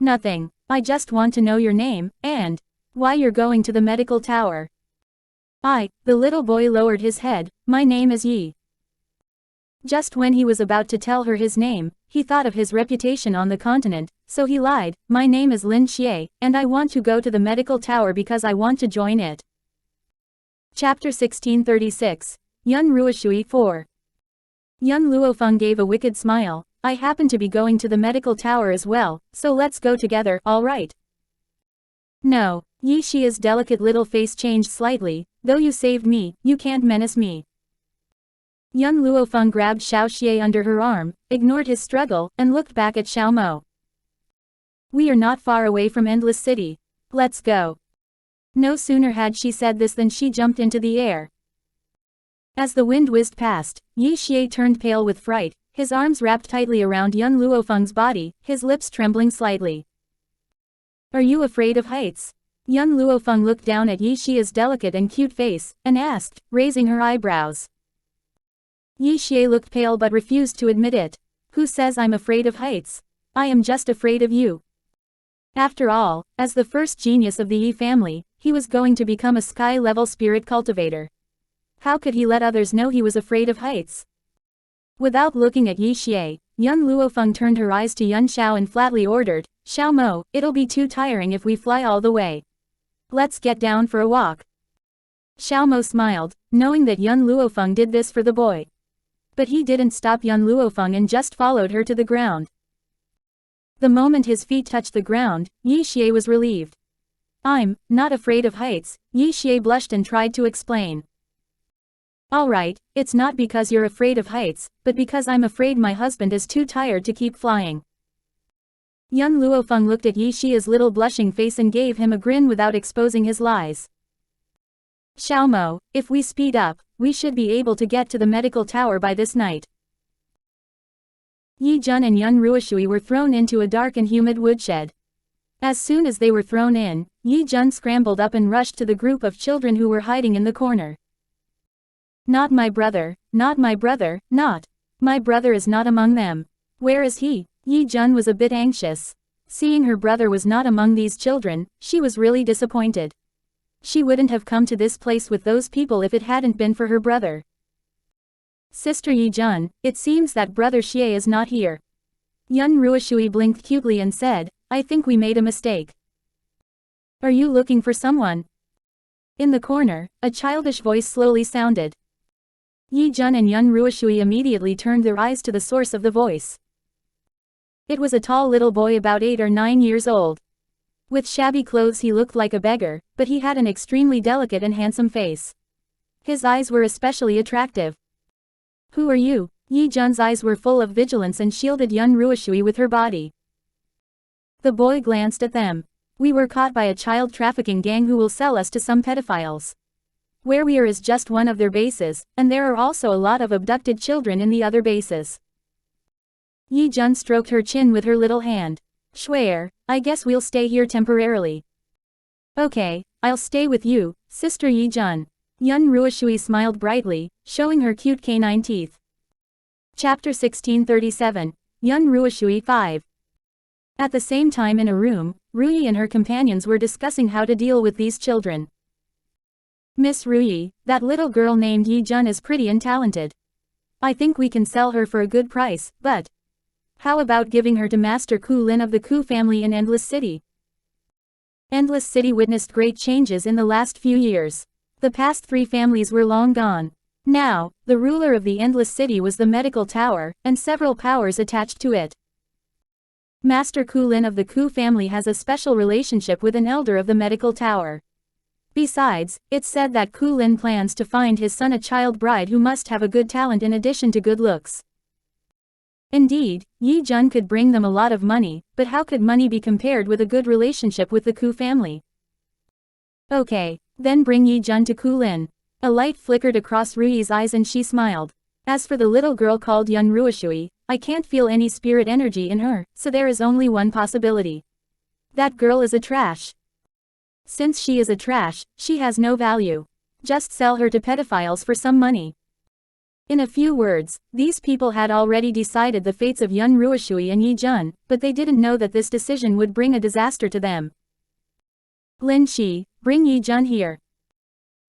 Nothing. I just want to know your name, and why you're going to the medical tower. The little boy lowered his head. My name is Yi. Just when he was about to tell her his name, he thought of his reputation on the continent, so he lied. My name is Long Xia, and I want to go to the medical tower because I want to join it. Chapter 1636. Yun Ruoshui 4. Young Luo Feng gave a wicked smile. I happen to be going to the medical tower as well, so let's go together, all right? No. Yi Xia's delicate little face changed slightly. Though you saved me, you can't menace me. Young Luo Feng grabbed Xiao Qi Ye under her arm, ignored his struggle, and looked back at Xiao Mo. We are not far away from Endless City. Let's go. No sooner had she said this than she jumped into the air. As the wind whizzed past, Yi Xie turned pale with fright, his arms wrapped tightly around young Luo Feng's body, his lips trembling slightly. Are you afraid of heights? Young Luo Feng looked down at Yi Xia's delicate and cute face, and asked, raising her eyebrows. Yi Xie looked pale but refused to admit it. Who says I'm afraid of heights? I am just afraid of you. After all, as the first genius of the Yi family, he was going to become a sky-level spirit cultivator. How could he let others know he was afraid of heights? Without looking at Yi Xie, young Luo Feng turned her eyes to Yun Xiao and flatly ordered, Xiao Mo, it'll be too tiring if we fly all the way. Let's get down for a walk. Xiao Mo smiled, knowing that young Luo Feng did this for the boy. But he didn't stop young Luo Feng and just followed her to the ground. The moment his feet touched the ground, Yi Xie was relieved. I'm not afraid of heights, Yi Xie blushed and tried to explain. Alright, it's not because you're afraid of heights, but because I'm afraid my husband is too tired to keep flying. Young Luo Feng looked at Yi Xia's little blushing face and gave him a grin without exposing his lies. Xiao Mo, if we speed up, we should be able to get to the medical tower by this night. Yi Jun and Yun Ruoshui were thrown into a dark and humid woodshed. As soon as they were thrown in, Yi Jun scrambled up and rushed to the group of children who were hiding in the corner. Not my brother, not my brother, not. My brother is not among them. Where is he? Yi Jun was a bit anxious. Seeing her brother was not among these children, she was really disappointed. She wouldn't have come to this place with those people if it hadn't been for her brother. Sister Yi Jun, it seems that brother Xie is not here. Yun Ruoshui blinked cutely and said, I think we made a mistake. Are you looking for someone? In the corner, a childish voice slowly sounded. Yi Jun and Yun Ruoshui immediately turned their eyes to the source of the voice. It was a tall little boy about 8 or 9 years old. With shabby clothes he looked like a beggar, but he had an extremely delicate and handsome face. His eyes were especially attractive. Who are you? Yi Jun's eyes were full of vigilance and shielded Yun Ruoshui with her body. The boy glanced at them. We were caught by a child trafficking gang who will sell us to some pedophiles. Where we are is just one of their bases, and there are also a lot of abducted children in the other bases. Yi Jun stroked her chin with her little hand. Swear, I guess we'll stay here temporarily. Okay, I'll stay with you, Sister Yi Jun. Yun Ruoshui smiled brightly, showing her cute canine teeth. Chapter 1637. Yun Ruoshui 5. At the same time in a room, Ruyi and her companions were discussing how to deal with these children. Miss Ruyi, that little girl named Yi Jun is pretty and talented. I think we can sell her for a good price, but how about giving her to Master Ku Lin of the Ku family in Endless City? Endless City witnessed great changes in the last few years. The past 3 families were long gone. Now, the ruler of the Endless City was the medical tower, and several powers attached to it. Master Ku Lin of the Ku family has a special relationship with an elder of the medical tower. Besides, it's said that Ku Lin plans to find his son a child bride who must have a good talent in addition to good looks. Indeed, Yi Jun could bring them a lot of money, but how could money be compared with a good relationship with the Ku family? Okay, then bring Yi Jun to Ku Lin. A light flickered across Ruyi's eyes and she smiled. As for the little girl called Yun Ruoshui, I can't feel any spirit energy in her, so there is only one possibility. That girl is a trash. Since she is a trash, she has no value. Just sell her to pedophiles for some money. In a few words, these people had already decided the fates of Yun Ruoshui and Yi Jun, but they didn't know that this decision would bring a disaster to them. Lin Shi, bring Yi Jun here.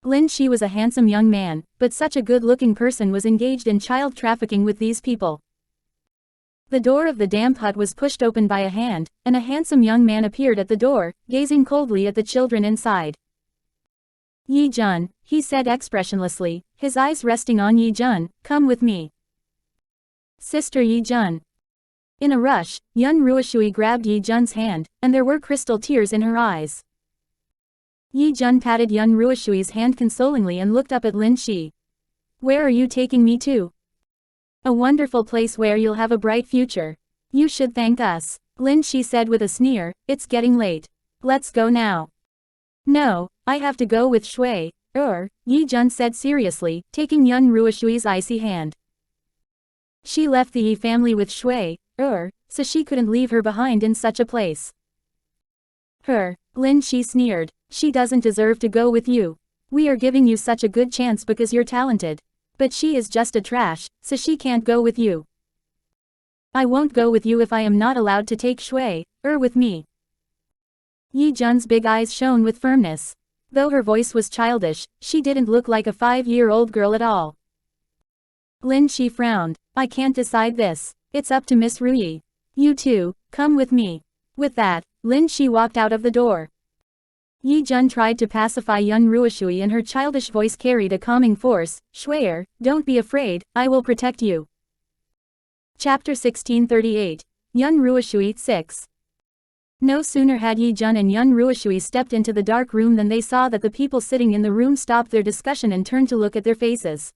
Lin Shi was a handsome young man, but such a good-looking person was engaged in child trafficking with these people. The door of the damp hut was pushed open by a hand, and a handsome young man appeared at the door, gazing coldly at the children inside. Yi Jun, he said expressionlessly, his eyes resting on Yi Jun, come with me. Sister Yi Jun. In a rush, Yun Ruoshui grabbed Yi Jun's hand, and there were crystal tears in her eyes. Yi Jun patted Yun Ruoshui's hand consolingly and looked up at Lin Shi. Where are you taking me to? A wonderful place where you'll have a bright future. You should thank us. Lin Shi said with a sneer, it's getting late. Let's go now. No, I have to go with Shui. Yi Jun said seriously, taking Yun Ruoshui's icy hand. She left the Yi family with Shui, so she couldn't leave her behind in such a place. Lin Shi sneered. She doesn't deserve to go with you. We are giving you such a good chance because you're talented. But she is just a trash, so she can't go with you. I won't go with you if I am not allowed to take Shui, with me. Yi Jun's big eyes shone with firmness. Though her voice was childish, she didn't look like a 5-year-old girl at all. Lin Shi frowned. I can't decide this. It's up to Miss Ruyi. You two, come with me. With that, Lin Shi walked out of the door. Yi Jun tried to pacify Yun Ruoshui and her childish voice carried a calming force. Shuier, don't be afraid, I will protect you. Chapter 1638. Yun Ruoshui 6. No sooner had Yi Jun and Yun Ruoshui stepped into the dark room than they saw that the people sitting in the room stopped their discussion and turned to look at their faces.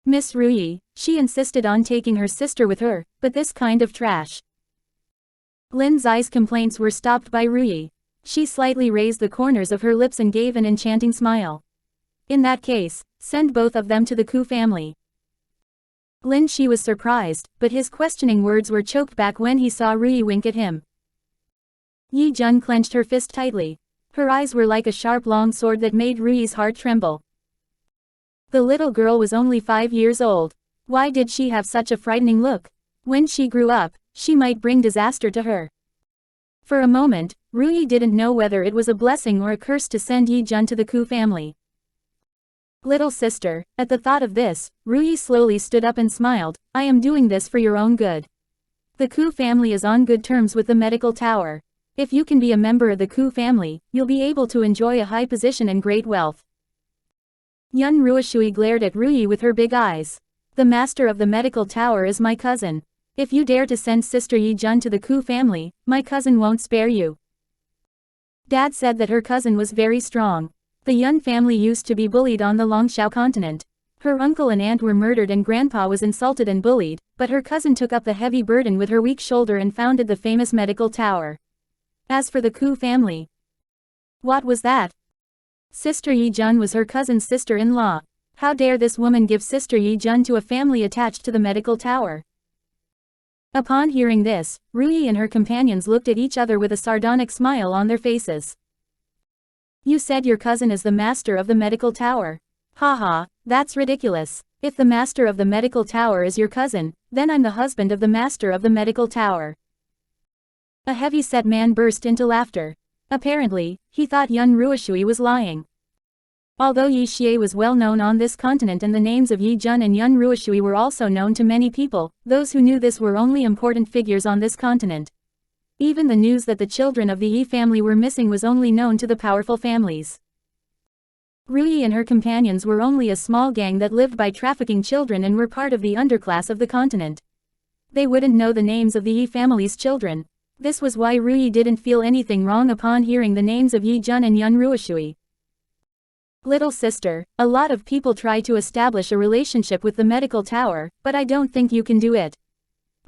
Miss Ruyi, she insisted on taking her sister with her, but this kind of trash. Lin Zai's complaints were stopped by Ruyi. She slightly raised the corners of her lips and gave an enchanting smile. In that case, send both of them to the Ku family. Lin Shi was surprised, but his questioning words were choked back when he saw Ruyi wink at him. Yi Jun clenched her fist tightly. Her eyes were like a sharp long sword that made Ruyi's heart tremble. The little girl was only 5 years old. Why did she have such a frightening look? When she grew up, she might bring disaster to her. For a moment, Ruyi didn't know whether it was a blessing or a curse to send Yi Jun to the Ku family. Little sister, at the thought of this, Ruyi slowly stood up and smiled, I am doing this for your own good. The Ku family is on good terms with the medical tower. If you can be a member of the Ku family, you'll be able to enjoy a high position and great wealth. Yun Ruoshui glared at Ruyi with her big eyes. The master of the medical tower is my cousin. If you dare to send Sister Yi Jun to the Ku family, my cousin won't spare you. Dad said that her cousin was very strong. The Yun family used to be bullied on the Long Xia continent. Her uncle and aunt were murdered and grandpa was insulted and bullied, but her cousin took up the heavy burden with her weak shoulder and founded the famous medical tower. As for the Ku family. What was that? Sister Yi Jun was her cousin's sister-in-law. How dare this woman give Sister Yi Jun to a family attached to the medical tower? Upon hearing this, Ruyi and her companions looked at each other with a sardonic smile on their faces. You said your cousin is the master of the medical tower. Haha, that's ridiculous. If the master of the medical tower is your cousin, then I'm the husband of the master of the medical tower. A heavy-set man burst into laughter. Apparently, he thought Yun Ruoshui was lying. Although Yi Xie was well known on this continent and the names of Yi Jun and Yun Ruoshui were also known to many people, those who knew this were only important figures on this continent. Even the news that the children of the Yi family were missing was only known to the powerful families. Ruyi and her companions were only a small gang that lived by trafficking children and were part of the underclass of the continent. They wouldn't know the names of the Yi family's children. This was why Ruyi didn't feel anything wrong upon hearing the names of Yi Jun and Yun Ruoshui. Little sister, a lot of people try to establish a relationship with the medical tower, but I don't think you can do it.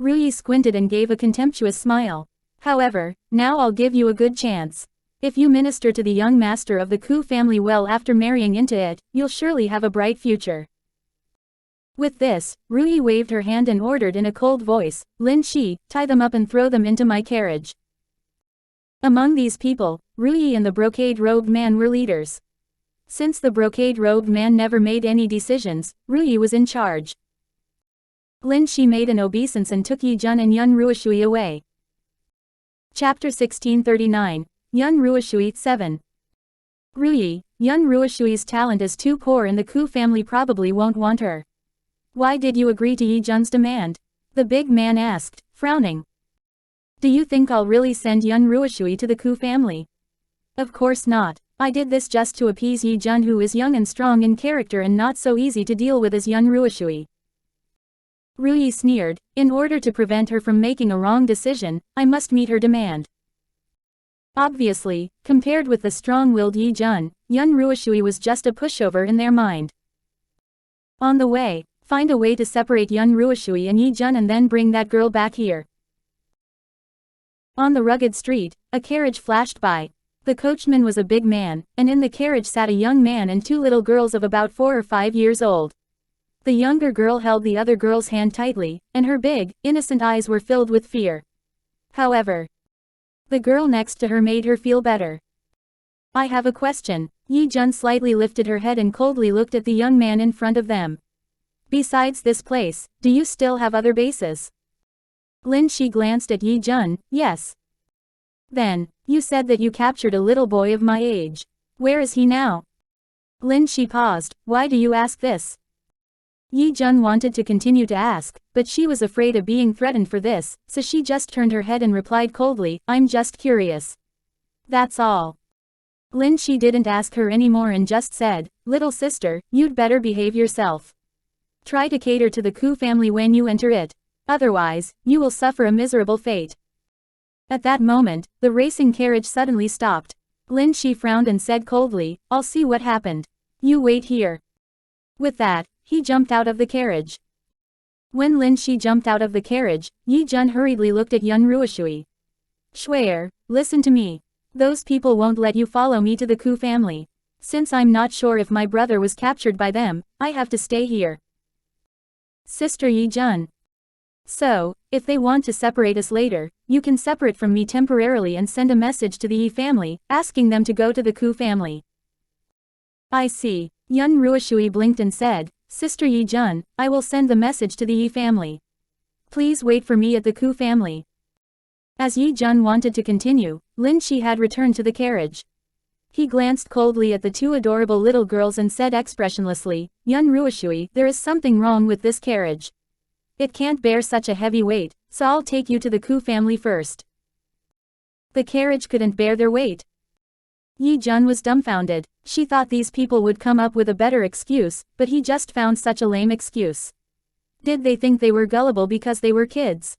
Ruyi squinted and gave a contemptuous smile. However, now I'll give you a good chance. If you minister to the young master of the Ku family well after marrying into it, you'll surely have a bright future. With this, Ruyi waved her hand and ordered in a cold voice, Lin Shi, tie them up and throw them into my carriage. Among these people, Ruyi and the brocade-robed man were leaders. Since the brocade-robed man never made any decisions, Ruyi was in charge. Lin Shi made an obeisance and took Yi Jun and Yun Ruoshui away. Chapter 1639, Yun Ruoshui 7. Ruyi, Yun Ruoshui's talent is too poor and the Ku family probably won't want her. Why did you agree to Yi Jun's demand? The big man asked, frowning. Do you think I'll really send Yun Ruoshui to the Ku family? Of course not. I did this just to appease Yi Jun, who is young and strong in character and not so easy to deal with as Yun Ruoshui. Ruyi sneered, in order to prevent her from making a wrong decision, I must meet her demand. Obviously, compared with the strong-willed Yi Jun, Yun Ruoshui was just a pushover in their mind. On the way, find a way to separate Yun Ruoshui and Yi Jun and then bring that girl back here. On the rugged street, a carriage flashed by. The coachman was a big man, and in the carriage sat a young man and two little girls of about 4 or 5 years old. The younger girl held the other girl's hand tightly, and her big, innocent eyes were filled with fear. However, the girl next to her made her feel better. I have a question. Yi Jun slightly lifted her head and coldly looked at the young man in front of them. Besides this place, do you still have other bases? Lin Shi glanced at Yi Jun, yes. Then, you said that you captured a little boy of my age. Where is he now? Lin Shi paused, why do you ask this? Yi Jun wanted to continue to ask, but she was afraid of being threatened for this, so she just turned her head and replied coldly, I'm just curious. That's all. Lin Shi didn't ask her anymore and just said, little sister, you'd better behave yourself. Try to cater to the Ku family when you enter it. Otherwise, you will suffer a miserable fate. At that moment, the racing carriage suddenly stopped. Lin Shi frowned and said coldly, I'll see what happened. You wait here. With that, he jumped out of the carriage. When Lin Shi jumped out of the carriage, Yi Jun hurriedly looked at Yun Ruoshui. Shuer, listen to me. Those people won't let you follow me to the Ku family. Since I'm not sure if my brother was captured by them, I have to stay here. Sister Yi Jun. So, if they want to separate us later, you can separate from me temporarily and send a message to the Yi family, asking them to go to the Ku family. I see. Yun Ruoshui blinked and said, Sister Yi Jun, I will send the message to the Yi family. Please wait for me at the Ku family. As Yi Jun wanted to continue, Lin Shi had returned to the carriage. He glanced coldly at the two adorable little girls and said expressionlessly, Yun Ruoshui, there is something wrong with this carriage. It can't bear such a heavy weight, so I'll take you to the Ku family first. The carriage couldn't bear their weight. Yi Jun was dumbfounded. She thought these people would come up with a better excuse, but he just found such a lame excuse. Did they think they were gullible because they were kids?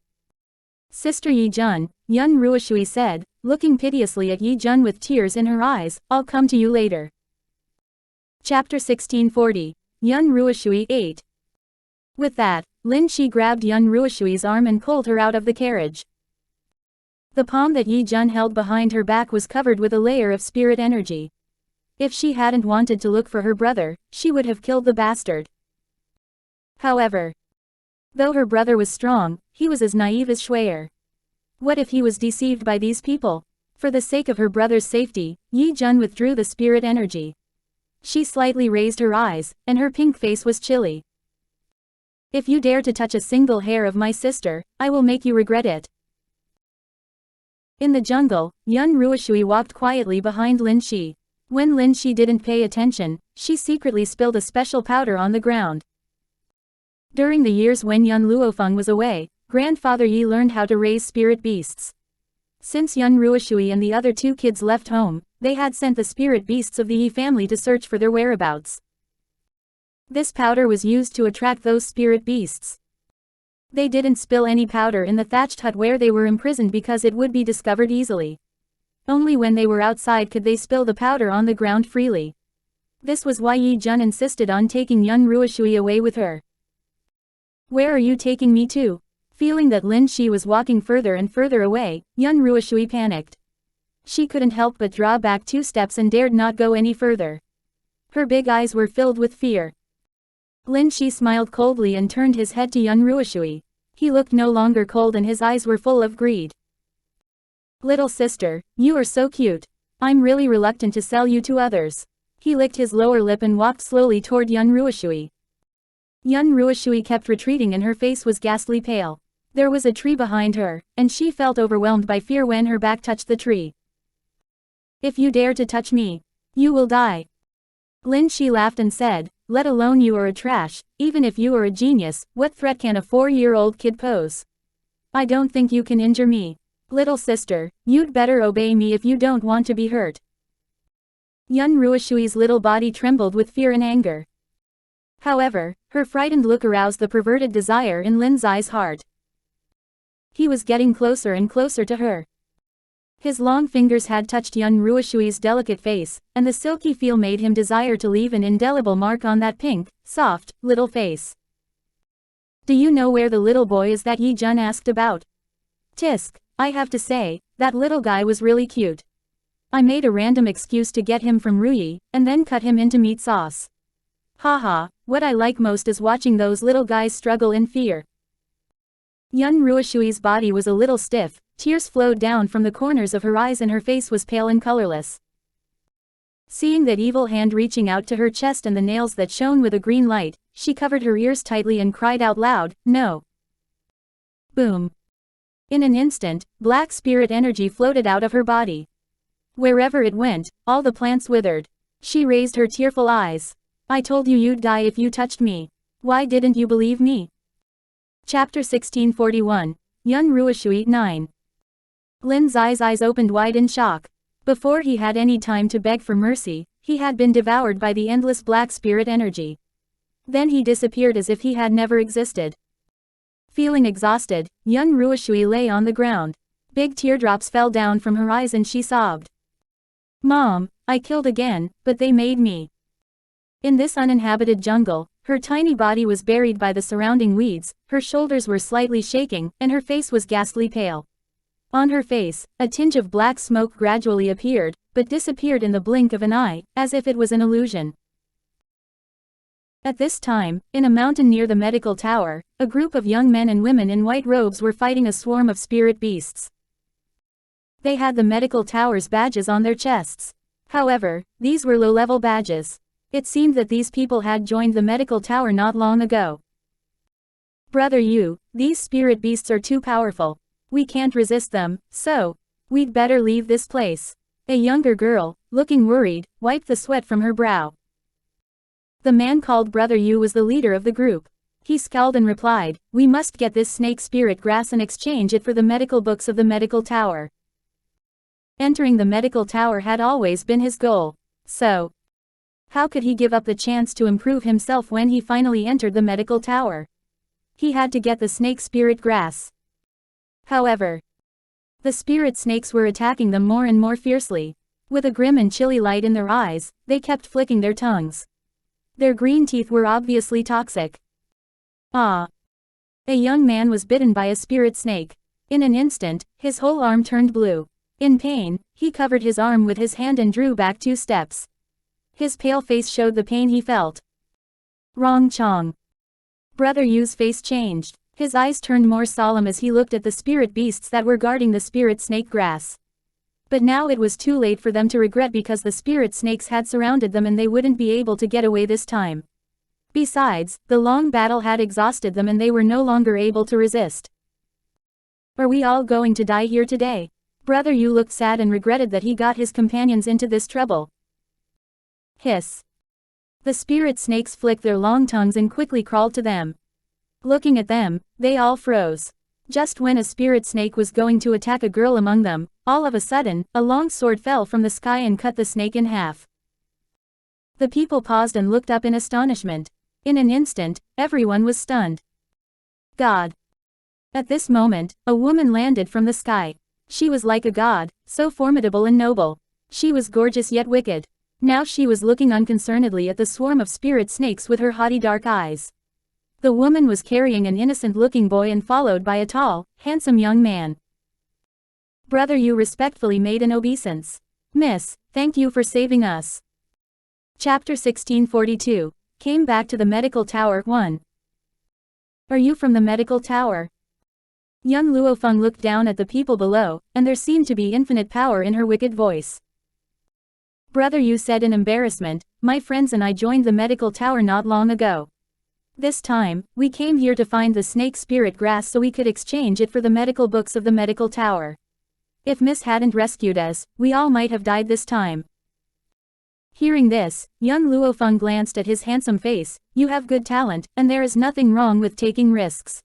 Sister Yi Jun, Yun Ruoshui said, looking piteously at Yi Jun with tears in her eyes, I'll come to you later. Chapter 1640, Yun Ruoshui 8. With that, Lin Shi grabbed Yun Ruoshui's arm and pulled her out of the carriage. The palm that Yi Jun held behind her back was covered with a layer of spirit energy. If she hadn't wanted to look for her brother, she would have killed the bastard. However, though her brother was strong, he was as naive as Shuer. What if he was deceived by these people? For the sake of her brother's safety, Yi Jun withdrew the spirit energy. She slightly raised her eyes, and her pink face was chilly. If you dare to touch a single hair of my sister, I will make you regret it. In the jungle, Yun Ruoshui walked quietly behind Lin Shi. When Lin Shi didn't pay attention, she secretly spilled a special powder on the ground. During the years when Yun Luo Feng was away, Grandfather Yi learned how to raise spirit beasts. Since Yun Ruoshui and the other two kids left home, they had sent the spirit beasts of the Yi family to search for their whereabouts. This powder was used to attract those spirit beasts. They didn't spill any powder in the thatched hut where they were imprisoned because it would be discovered easily. Only when they were outside could they spill the powder on the ground freely. This was why Yi Jun insisted on taking Yun Ruoshui away with her. "Where are you taking me to?" Feeling that Lin Shi was walking further and further away, Yun Ruoshui panicked. She couldn't help but draw back 2 steps and dared not go any further. Her big eyes were filled with fear. Lin Shi smiled coldly and turned his head to Yun Ruoshui. He looked no longer cold and his eyes were full of greed. "Little sister, you are so cute. I'm really reluctant to sell you to others." He licked his lower lip and walked slowly toward Yun Ruoshui. Yun Ruoshui kept retreating and her face was ghastly pale. There was a tree behind her, and she felt overwhelmed by fear when her back touched the tree. "If you dare to touch me, you will die." Lin Shi laughed and said, "Let alone you are a trash, even if you are a genius, what threat can a 4-year-old kid pose? I don't think you can injure me. Little sister, you'd better obey me if you don't want to be hurt." Yun Ruoshui's little body trembled with fear and anger. However, her frightened look aroused the perverted desire in Lin Zai's heart. He was getting closer and closer to her. His long fingers had touched Yun Ruoshui's delicate face, and the silky feel made him desire to leave an indelible mark on that pink, soft, little face. "Do you know where the little boy is that Yi Jun asked about?" "Tisk, I have to say, that little guy was really cute. I made a random excuse to get him from Ruyi, and then cut him into meat sauce. Haha, what I like most is watching those little guys struggle in fear." Yun Ruoshui's body was a little stiff, tears flowed down from the corners of her eyes and her face was pale and colorless. Seeing that evil hand reaching out to her chest and the nails that shone with a green light, she covered her ears tightly and cried out loud, "No!" Boom. In an instant, black spirit energy floated out of her body. Wherever it went, all the plants withered. She raised her tearful eyes. "I told you you'd die if you touched me. Why didn't you believe me?" Chapter 1641. Yun Ruoshui 9. Lin Zai's eyes opened wide in shock. Before he had any time to beg for mercy, he had been devoured by the endless black spirit energy. Then he disappeared as if he had never existed. Feeling exhausted, Yun Ruoshui lay on the ground. Big teardrops fell down from her eyes and she sobbed. "Mom, I killed again, but they made me." In this uninhabited jungle, her tiny body was buried by the surrounding weeds, her shoulders were slightly shaking, and her face was ghastly pale. On her face, a tinge of black smoke gradually appeared, but disappeared in the blink of an eye, as if it was an illusion. At this time, in a mountain near the medical tower, a group of young men and women in white robes were fighting a swarm of spirit beasts. They had the medical tower's badges on their chests. However, these were low-level badges. It seemed that these people had joined the medical tower not long ago. "Brother Yu, these spirit beasts are too powerful. We can't resist them, so we'd better leave this place." A younger girl, looking worried, wiped the sweat from her brow. The man called Brother Yu was the leader of the group. He scowled and replied, "We must get this snake spirit grass and exchange it for the medical books of the medical tower." Entering the medical tower had always been his goal. So, how could he give up the chance to improve himself when he finally entered the medical tower? He had to get the snake spirit grass. However, the spirit snakes were attacking them more and more fiercely. With a grim and chilly light in their eyes, they kept flicking their tongues. Their green teeth were obviously toxic. Ah! A young man was bitten by a spirit snake. In an instant, his whole arm turned blue. In pain, he covered his arm with his hand and drew back 2 steps. His pale face showed the pain he felt. Rong Chong. Brother Yu's face changed. His eyes turned more solemn as he looked at the spirit beasts that were guarding the spirit snake grass. But now it was too late for them to regret because the spirit snakes had surrounded them and they wouldn't be able to get away this time. Besides, the long battle had exhausted them and they were no longer able to resist. "Are we all going to die here today?" Brother Yu looked sad and regretted that he got his companions into this trouble. Hiss. The spirit snakes flicked their long tongues and quickly crawled to them. Looking at them, they all froze. Just when a spirit snake was going to attack a girl among them, all of a sudden, a long sword fell from the sky and cut the snake in half. The people paused and looked up in astonishment. In an instant, everyone was stunned. God. At this moment, a woman landed from the sky. She was like a god, so formidable and noble. She was gorgeous yet wicked. Now she was looking unconcernedly at the swarm of spirit snakes with her haughty dark eyes. The woman was carrying an innocent-looking boy and followed by a tall, handsome young man. Brother Yu respectfully made an obeisance. Miss, thank you for saving us. Chapter 1642. Came back to the medical tower 1. Are you from the medical tower? Young Luo Feng looked down at the people below, and there seemed to be infinite power in her wicked voice. Brother Yu said in embarrassment, my friends and I joined the medical tower not long ago. This time, we came here to find the snake spirit grass so we could exchange it for the medical books of the medical tower. If Miss hadn't rescued us, we all might have died this time. Hearing this, young Luo Feng glanced at his handsome face. You have good talent, and there is nothing wrong with taking risks.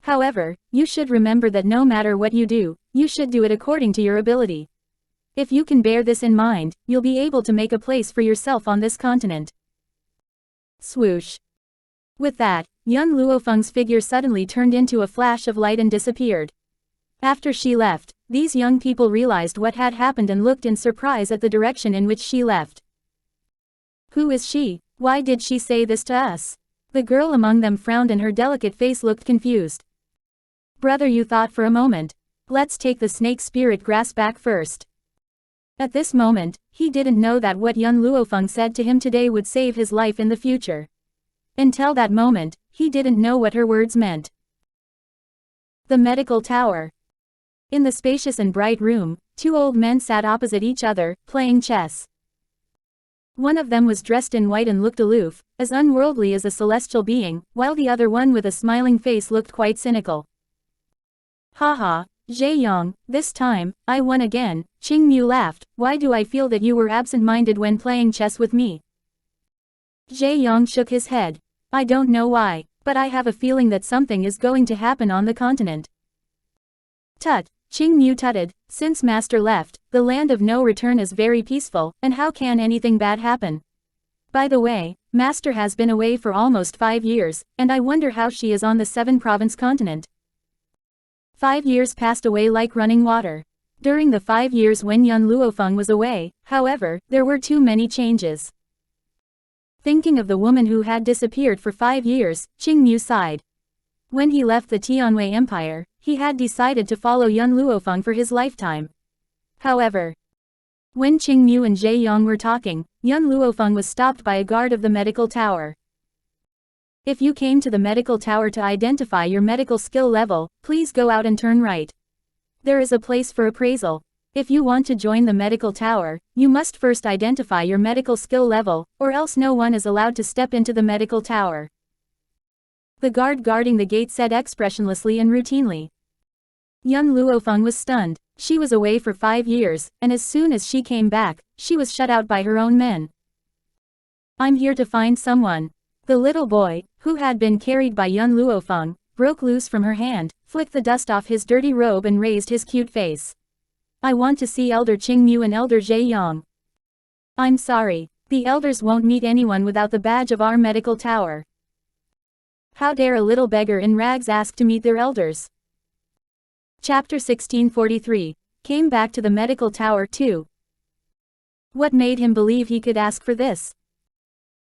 However, you should remember that no matter what you do, you should do it according to your ability. If you can bear this in mind, you'll be able to make a place for yourself on this continent. Swoosh. With that, young Luo Feng's figure suddenly turned into a flash of light and disappeared. After she left, these young people realized what had happened and looked in surprise at the direction in which she left. Who is she? Why did she say this to us? The girl among them frowned and her delicate face looked confused. Brother Yu thought for a moment. Let's take the snake spirit grass back first. At this moment, he didn't know that what young Luo Feng said to him today would save his life in the future. Until that moment, he didn't know what her words meant. The medical tower. In the spacious and bright room, two old men sat opposite each other, playing chess. One of them was dressed in white and looked aloof, as unworldly as a celestial being, while the other one with a smiling face looked quite cynical. Haha, Zhe Yang, this time, I won again. Qing Mu laughed. Why do I feel that you were absent-minded when playing chess with me? Zhe Yang shook his head. I don't know why, but I have a feeling that something is going to happen on the continent. Tut, Qing Mu tutted, since Master left, the land of no return is very peaceful, and how can anything bad happen? By the way, Master has been away for almost 5 years, and I wonder how she is on the 7-province continent. 5 years passed away like running water. During the 5 years when young Luo Feng was away, however, there were too many changes. Thinking of the woman who had disappeared for 5 years, Qing Mu sighed. When he left the Tianwei Empire, he had decided to follow young Luo Feng for his lifetime. However, when Qing Mu and Zhe Yang were talking, young Luo Feng was stopped by a guard of the medical tower. If you came to the medical tower to identify your medical skill level, please go out and turn right. There is a place for appraisal. If you want to join the medical tower, you must first identify your medical skill level, or else no one is allowed to step into the medical tower. The guard guarding the gate said expressionlessly and routinely. Young Luo Feng was stunned. She was away for 5 years, and as soon as she came back, she was shut out by her own men. I'm here to find someone. The little boy, who had been carried by young Luo Feng, broke loose from her hand, flicked the dust off his dirty robe and raised his cute face. I want to see Elder Qing Mu and Elder Zhe Yang. I'm sorry, the elders won't meet anyone without the badge of our medical tower. How dare a little beggar in rags ask to meet their elders? Chapter 1643. Came back to the medical tower too. What made him believe he could ask for this?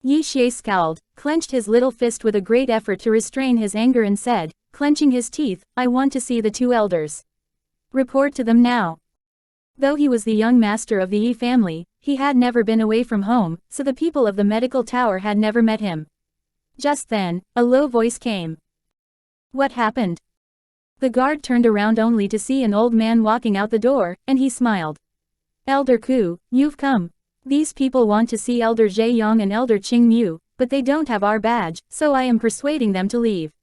Yi Xie scowled, clenched his little fist with a great effort to restrain his anger and said, clenching his teeth, I want to see the 2 elders. Report to them now. Though he was the young master of the Yi family, he had never been away from home, so the people of the medical tower had never met him. Just then, a low voice came. What happened? The guard turned around only to see an old man walking out the door, and he smiled. Elder Ku, you've come. These people want to see Elder Zhe Yang and Elder Qing Mu, but they don't have our badge, so I am persuading them to leave.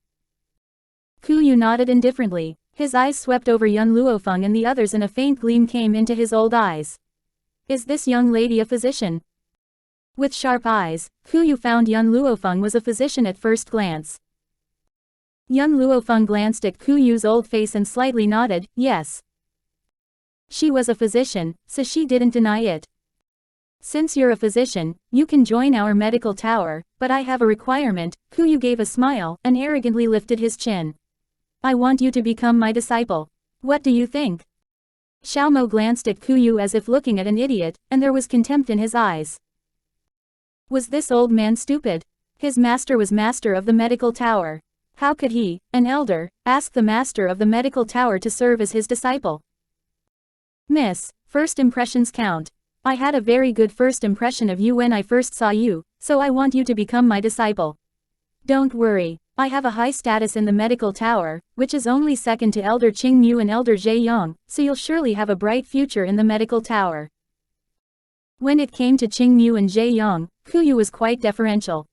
Ku Yu nodded indifferently. His eyes swept over young Luo Feng and the others and a faint gleam came into his old eyes. Is this young lady a physician? With sharp eyes, Ku Yu found young Luo Feng was a physician at first glance. Young Luo Feng glanced at Ku Yu's old face and slightly nodded, yes. She was a physician, so she didn't deny it. Since you're a physician, you can join our medical tower, but I have a requirement. Ku Yu gave a smile and arrogantly lifted his chin. I want you to become my disciple. What do you think? Xiao Mo glanced at Ku Yu as if looking at an idiot, and there was contempt in his eyes. Was this old man stupid? His master was master of the medical tower. How could he, an elder, ask the master of the medical tower to serve as his disciple? Miss, first impressions count. I had a very good first impression of you when I first saw you, so I want you to become my disciple. Don't worry, I have a high status in the medical tower, which is only second to Elder Qing Mu and Elder Zhe Yang, so you'll surely have a bright future in the medical tower. When it came to Qing Mu and Zhe Yang, Ku Yu was quite deferential.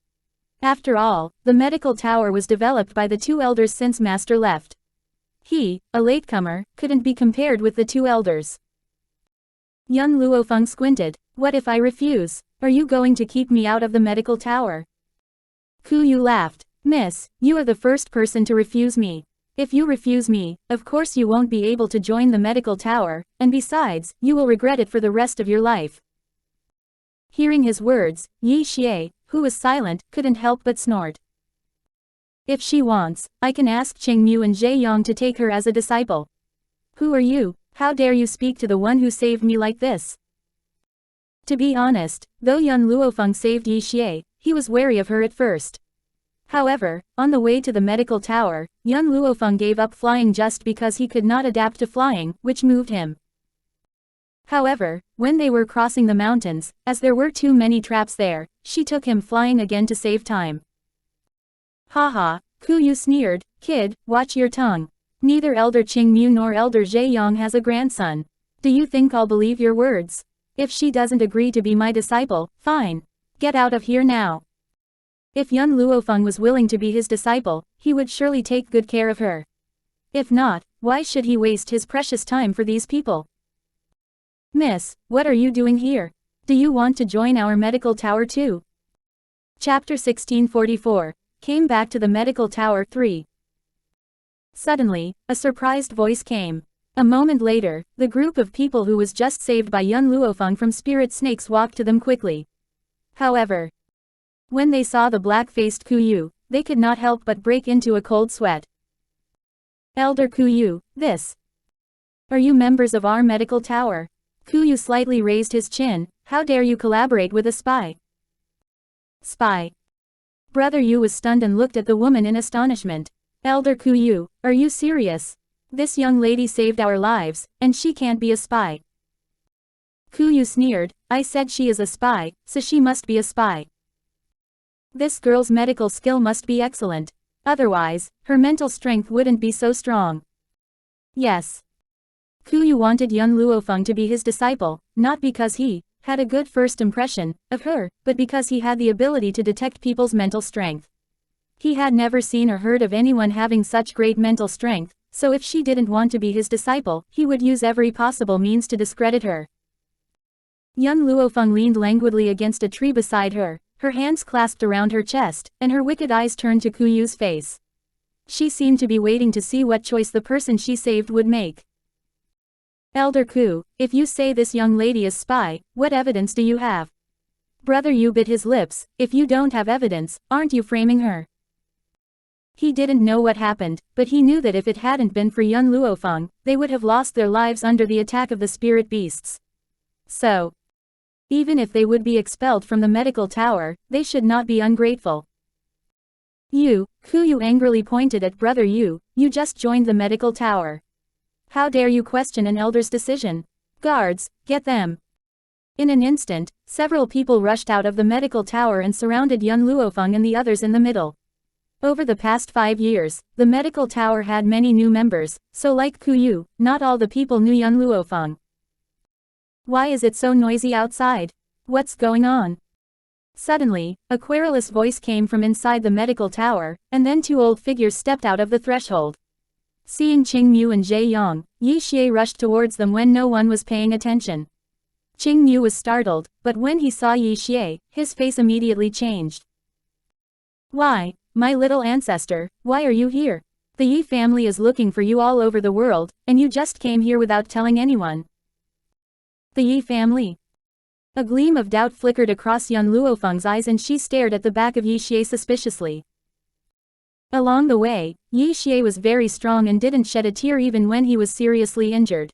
After all, the medical tower was developed by the two elders since Master left. He, a latecomer, couldn't be compared with the two elders. Young Luo Feng squinted. What if I refuse? Are you going to keep me out of the medical tower? Ku Yu laughed. Miss, you are the first person to refuse me. If you refuse me, of course you won't be able to join the medical tower, and besides, you will regret it for the rest of your life. Hearing his words, Yi Xie, who was silent, couldn't help but snort. If she wants, I can ask Qing Mu and Zhe Yang to take her as a disciple. Who are you? How dare you speak to the one who saved me like this? To be honest, though young Luo Feng saved Yi Xie, he was wary of her at first. However, on the way to the medical tower, young Luo Feng gave up flying just because he could not adapt to flying, which moved him. However, when they were crossing the mountains, as there were too many traps there, she took him flying again to save time. Haha, Ku Yu sneered, kid, watch your tongue. Neither Elder Qing Mu nor Elder Zhe Yang has a grandson. Do you think I'll believe your words? If she doesn't agree to be my disciple, fine. Get out of here now. If young Luo Feng was willing to be his disciple, he would surely take good care of her. If not, why should he waste his precious time for these people? Miss, what are you doing here? Do you want to join our medical tower too? Chapter 1644. Came back to the medical tower 3. Suddenly, a surprised voice came. A moment later, the group of people who was just saved by young Luo Feng from spirit snakes walked to them quickly. However, when they saw the black-faced Ku Yu, they could not help but break into a cold sweat. Elder Ku Yu, this. Are you members of our medical tower? Ku Yu slightly raised his chin. How dare you collaborate with a spy? Spy. Brother Yu was stunned and looked at the woman in astonishment. Elder Ku Yu, are you serious? This young lady saved our lives, and she can't be a spy. Ku Yu sneered. I said she is a spy, so she must be a spy. This girl's medical skill must be excellent. Otherwise, her mental strength wouldn't be so strong. Yes. Ku Yu wanted young Luo Feng to be his disciple, not because he had a good first impression of her, but because he had the ability to detect people's mental strength. He had never seen or heard of anyone having such great mental strength, so if she didn't want to be his disciple, he would use every possible means to discredit her. Young Luo Feng leaned languidly against a tree beside her, her hands clasped around her chest, and her wicked eyes turned to Ku Yu's face. She seemed to be waiting to see what choice the person she saved would make. Elder Ku, if you say this young lady is spy, what evidence do you have? Brother Yu bit his lips. If you don't have evidence, aren't you framing her? He didn't know what happened, but he knew that if it hadn't been for young Luo Feng, they would have lost their lives under the attack of the spirit beasts. So, even if they would be expelled from the medical tower, they should not be ungrateful. You, Ku Yu angrily pointed at Brother Yu, you just joined the medical tower. How dare you question an elder's decision? Guards, get them. In an instant, several people rushed out of the medical tower and surrounded young Luo Feng and the others in the middle. Over the past 5 years, the medical tower had many new members, so like Ku Yu, not all the people knew young Luo Feng. Why is it so noisy outside? What's going on? Suddenly, a querulous voice came from inside the medical tower, and then 2 old figures stepped out of the threshold. Seeing Qingmu and Zhe Yang, Yi Xie rushed towards them when no one was paying attention. Qingmu was startled, but when he saw Yi Xie, his face immediately changed. Why, my little ancestor, why are you here? The Yi family is looking for you all over the world, and you just came here without telling anyone. The Yi family? A gleam of doubt flickered across young Luo Feng's eyes and she stared at the back of Yi Xie suspiciously. Along the way, Yi Xie was very strong and didn't shed a tear even when he was seriously injured.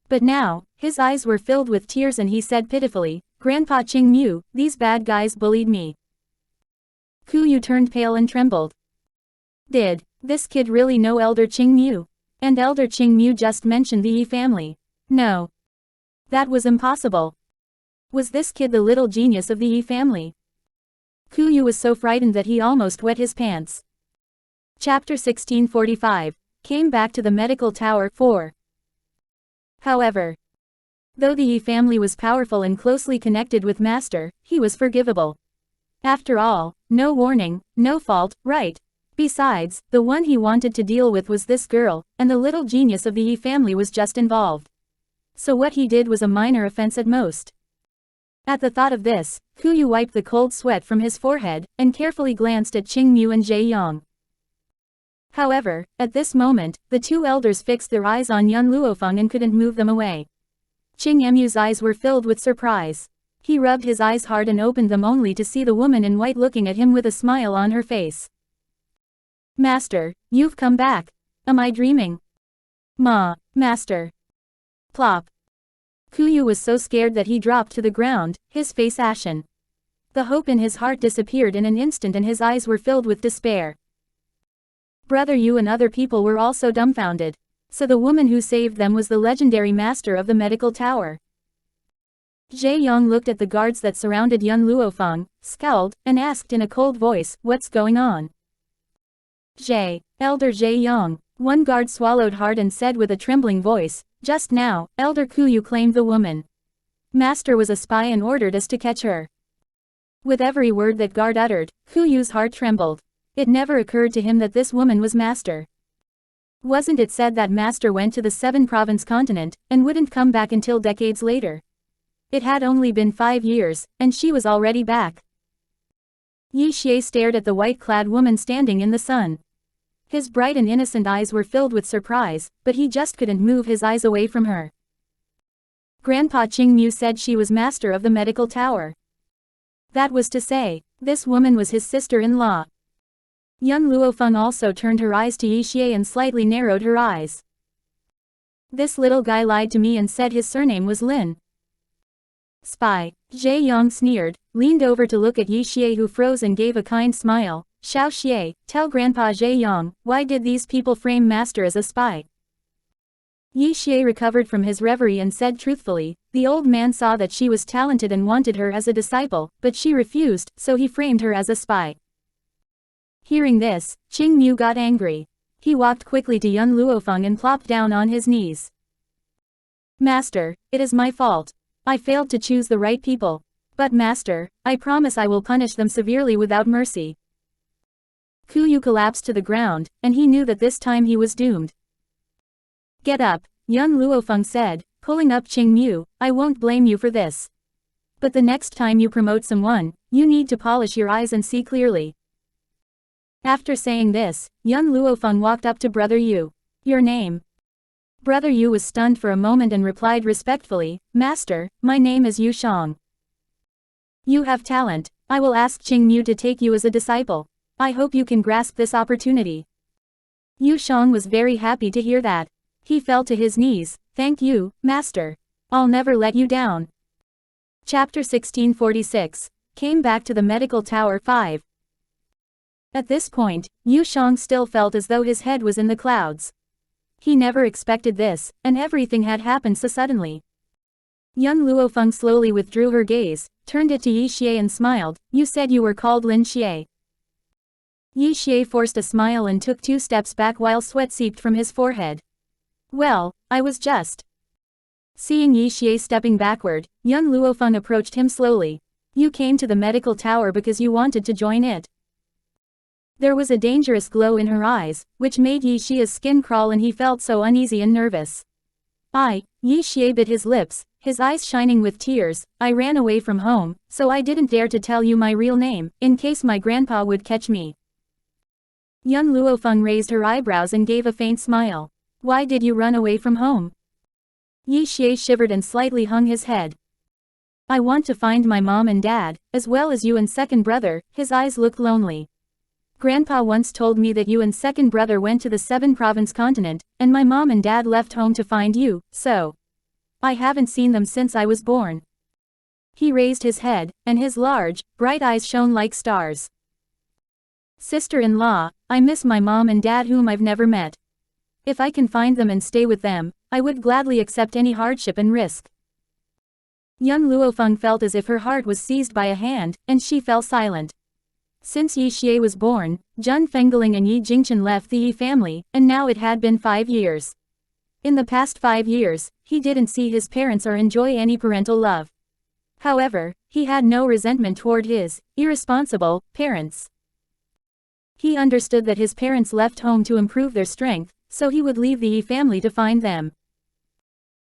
But now, his eyes were filled with tears and he said pitifully, Grandpa Qingmu, these bad guys bullied me. Kuyu turned pale and trembled. Did this kid really know Elder Qingmu? And Elder Qingmu just mentioned the Yi family. No. That was impossible. Was this kid the little genius of the Yi family? Kuyu was so frightened that he almost wet his pants. Chapter 1645, came back to the medical tower 4. However, though the Yi family was powerful and closely connected with Master, he was forgivable. After all, no warning, no fault, right? Besides, the one he wanted to deal with was this girl, and the little genius of the Yi family was just involved. So what he did was a minor offense at most. At the thought of this, Kuyu wiped the cold sweat from his forehead, and carefully glanced at Qingmu and Zhe Yang. However, at this moment, the two elders fixed their eyes on young Luo Feng and couldn't move them away. Qingmu's eyes were filled with surprise. He rubbed his eyes hard and opened them only to see the woman in white looking at him with a smile on her face. Master, you've come back. Am I dreaming? Master. Plop. Kuyu was so scared that he dropped to the ground, his face ashen. The hope in his heart disappeared in an instant and his eyes were filled with despair. Brother Yu and other people were also dumbfounded. So the woman who saved them was the legendary master of the medical tower. Zhe Yang looked at the guards that surrounded young Luo Feng, scowled, and asked in a cold voice, what's going on? Elder Zhe Yang. One guard swallowed hard and said with a trembling voice, just now, Elder Kuyu claimed the woman. Master was a spy and ordered us to catch her. With every word that guard uttered, Kuyu's heart trembled. It never occurred to him that this woman was Master. Wasn't it said that Master went to the 7-province continent, and wouldn't come back until decades later? It had only been 5 years, and she was already back. Yi Xie stared at the white-clad woman standing in the sun. His bright and innocent eyes were filled with surprise, but he just couldn't move his eyes away from her. Grandpa Qingmu said she was master of the medical tower. That was to say, this woman was his sister-in-law. Young Luo Feng also turned her eyes to Yi Xie and slightly narrowed her eyes. This little guy lied to me and said his surname was Lin. Spy. Zhe Yang sneered, leaned over to look at Yi Xie who froze and gave a kind smile. Xiao Qi Ye, tell Grandpa Zhe Yang, why did these people frame Master as a spy? Yi Xie recovered from his reverie and said truthfully, the old man saw that she was talented and wanted her as a disciple, but she refused, so he framed her as a spy. Hearing this, Qingmu got angry. He walked quickly to young Luo Feng and plopped down on his knees. Master, it is my fault. I failed to choose the right people. But Master, I promise I will punish them severely without mercy. Kuyu collapsed to the ground, and he knew that this time he was doomed. Get up, young Luo Feng said, pulling up Qingmu, I won't blame you for this. But the next time you promote someone, you need to polish your eyes and see clearly. After saying this, young Luo Feng walked up to Brother Yu. Your name? Brother Yu was stunned for a moment and replied respectfully, Master, my name is Yu Shang. You have talent. I will ask Qingmu to take you as a disciple. I hope you can grasp this opportunity. Yu Shang was very happy to hear that. He fell to his knees, thank you, Master. I'll never let you down. Chapter 1646, came back to the medical tower 5. At this point, Yu Shang still felt as though his head was in the clouds. He never expected this, and everything had happened so suddenly. Young Luo Feng slowly withdrew her gaze, turned it to Yi Xie and smiled, you said you were called Lin Xie. Yi Xie forced a smile and took 2 steps back while sweat seeped from his forehead. Well, I was just. Seeing Yi Xie stepping backward, young Luo Feng approached him slowly. You came to the medical tower because you wanted to join it. There was a dangerous glow in her eyes, which made Yi Xia's skin crawl and he felt so uneasy and nervous. Yi Xia bit his lips, his eyes shining with tears. I ran away from home, so I didn't dare to tell you my real name, in case my grandpa would catch me. Young Luo Feng raised her eyebrows and gave a faint smile. Why did you run away from home? Yi Xia shivered and slightly hung his head. I want to find my mom and dad, as well as you and second brother. His eyes looked lonely. Grandpa once told me that you and second brother went to the 7-province continent, and my mom and dad left home to find you, so I haven't seen them since I was born. He raised his head, and his large, bright eyes shone like stars. Sister-in-law, I miss my mom and dad whom I've never met. If I can find them and stay with them, I would gladly accept any hardship and risk. Young Luo Feng felt as if her heart was seized by a hand, and she fell silent. Since Yi Xia was born, Zhen Fengling and Yi Jingchen left the Yi family, and now it had been 5 years. In the past 5 years, he didn't see his parents or enjoy any parental love. However, he had no resentment toward his irresponsible parents. He understood that his parents left home to improve their strength, so he would leave the Yi family to find them.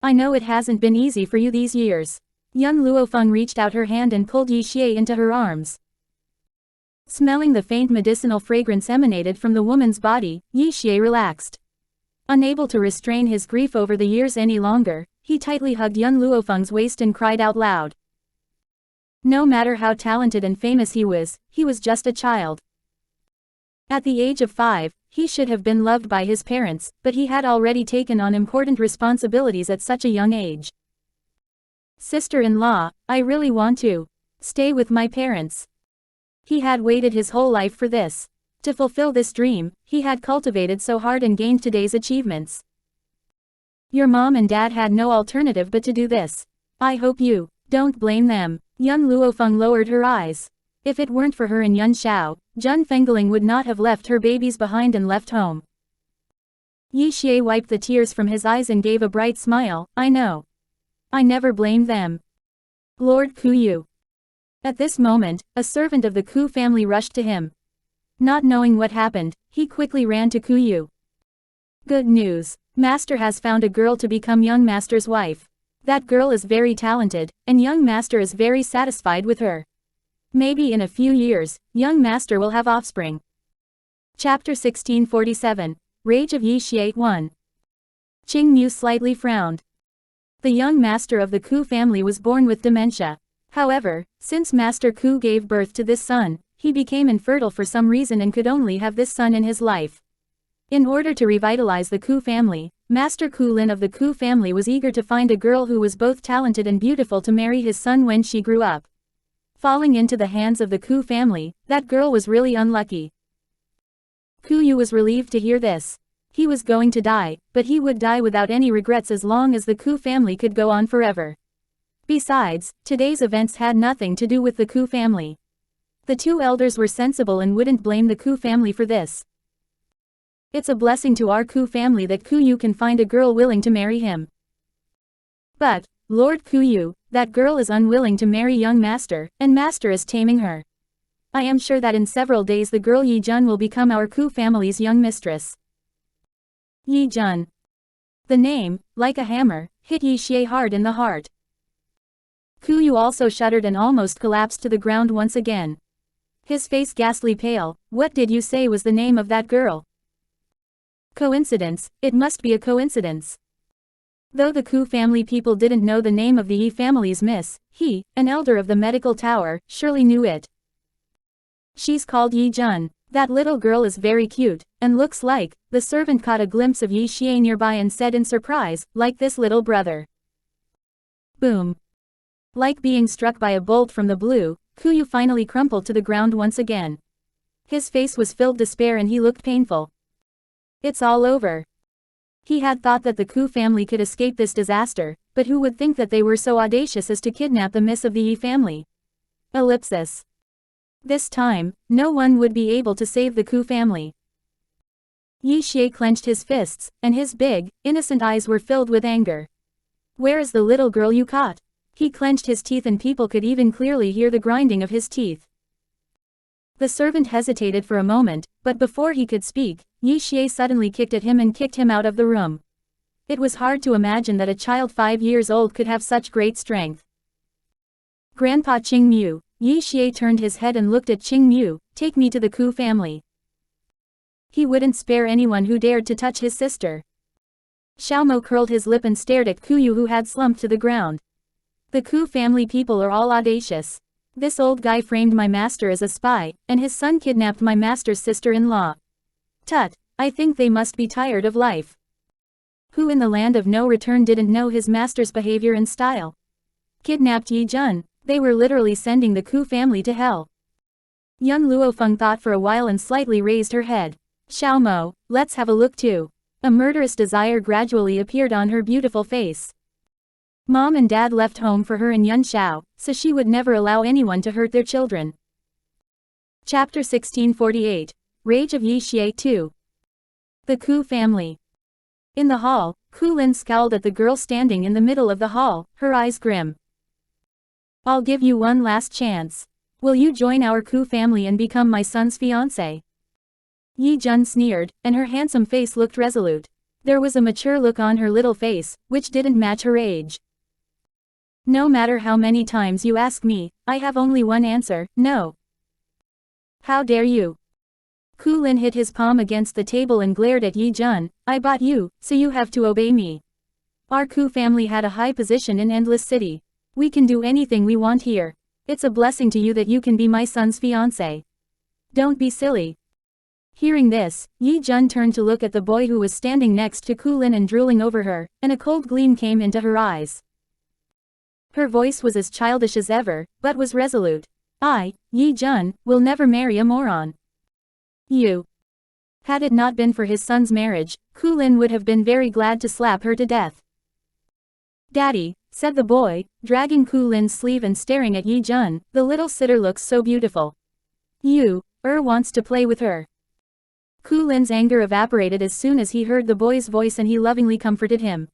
I know it hasn't been easy for you these years. Young Luo Feng reached out her hand and pulled Yi Xia into her arms. Smelling the faint medicinal fragrance emanated from the woman's body, Yi Xia relaxed. Unable to restrain his grief over the years any longer, he tightly hugged young Luo Feng's waist and cried out loud. No matter how talented and famous he was just a child. At the age of 5, he should have been loved by his parents, but he had already taken on important responsibilities at such a young age. Sister-in-law, I really want to stay with my parents. He had waited his whole life for this. To fulfill this dream, he had cultivated so hard and gained today's achievements. Your mom and dad had no alternative but to do this. I hope you don't blame them. Young Luo Feng lowered her eyes. If it weren't for her and Yun Xiao, Zhen Fengling would not have left her babies behind and left home. Yi Xia wiped the tears from his eyes and gave a bright smile. I know. I never blamed them. Lord Kuyu. At this moment, a servant of the Ku family rushed to him. Not knowing what happened, he quickly ran to Kuyu. Good news. Master has found a girl to become young master's wife. That girl is very talented, and young master is very satisfied with her. Maybe in a few years, young master will have offspring. Chapter 1647, Rage of Yi Xia 1. Qing Mu slightly frowned. The young master of the Ku family was born with dementia. However, since Master Ku gave birth to this son, he became infertile for some reason and could only have this son in his life. In order to revitalize the Ku family, Master Ku Lin of the Ku family was eager to find a girl who was both talented and beautiful to marry his son when she grew up. Falling into the hands of the Ku family, that girl was really unlucky. Kuyu was relieved to hear this. He was going to die, but he would die without any regrets as long as the Ku family could go on forever. Besides, today's events had nothing to do with the Ku family. The two elders were sensible and wouldn't blame the Ku family for this. It's a blessing to our Ku family that Kuyu can find a girl willing to marry him. But, Lord Kuyu, that girl is unwilling to marry young master, and master is taming her. I am sure that in several days the girl Yi Jun will become our Ku family's young mistress. Yi Jun. The name, like a hammer, hit Yi Xia hard in the heart. Kuyu also shuddered and almost collapsed to the ground once again. His face ghastly pale. What did you say was the name of that girl? Coincidence, it must be a coincidence. Though the Ku family people didn't know the name of the Yi family's miss, he, an elder of the medical tower, surely knew it. She's called Yi Jun. That little girl is very cute, and looks like, the servant caught a glimpse of Yi Xia nearby and said in surprise, like this little brother. Boom. Like being struck by a bolt from the blue, Kuyu finally crumpled to the ground once again. His face was filled with despair and he looked painful. It's all over. He had thought that the Ku family could escape this disaster, but who would think that they were so audacious as to kidnap the miss of the Yi family? Ellipsis. This time, no one would be able to save the Ku family. Yi Xia clenched his fists, and his big, innocent eyes were filled with anger. Where is the little girl you caught? He clenched his teeth and people could even clearly hear the grinding of his teeth. The servant hesitated for a moment, but before he could speak, Xie suddenly kicked at him and kicked him out of the room. It was hard to imagine that a child 5 years old could have such great strength. Grandpa Qingmu, Xie turned his head and looked at Qingmu, take me to the Ku family. He wouldn't spare anyone who dared to touch his sister. Xiaomo curled his lip and stared at Kuyu who had slumped to the ground. The Ku family people are all audacious. This old guy framed my master as a spy, and his son kidnapped my master's sister-in-law. Tut, I think they must be tired of life. Who in the land of no return didn't know his master's behavior and style? Kidnapped Yi Jun, they were literally sending the Ku family to hell. Young Luo Feng thought for a while and slightly raised her head. Xiaomo, let's have a look too. A murderous desire gradually appeared on her beautiful face. Mom and Dad left home for her in Yunshao, so she would never allow anyone to hurt their children. Chapter 1648. Rage of Xie 2. The Ku family. In the hall, Ku Lin scowled at the girl standing in the middle of the hall, her eyes grim. I'll give you one last chance. Will you join our Ku family and become my son's fiance? Yi Jun sneered, and her handsome face looked resolute. There was a mature look on her little face, which didn't match her age. No matter how many times you ask me, I have only one answer, no. How dare you? Ku Lin hit his palm against the table and glared at Yi Jun. I bought you, so you have to obey me. Our Ku family had a high position in Endless City. We can do anything we want here. It's a blessing to you that you can be my son's fiance. Don't be silly. Hearing this, Yi Jun turned to look at the boy who was standing next to Ku Lin and drooling over her, and a cold gleam came into her eyes. Her voice was as childish as ever, but was resolute. I, Yi Jun, will never marry a moron. You. Had it not been for his son's marriage, Ku Lin would have been very glad to slap her to death. Daddy, said the boy, dragging Ku Lin's sleeve and staring at Yi Jun, the little sitter looks so beautiful. You, wants to play with her. Ku Lin's anger evaporated as soon as he heard the boy's voice and he lovingly comforted him.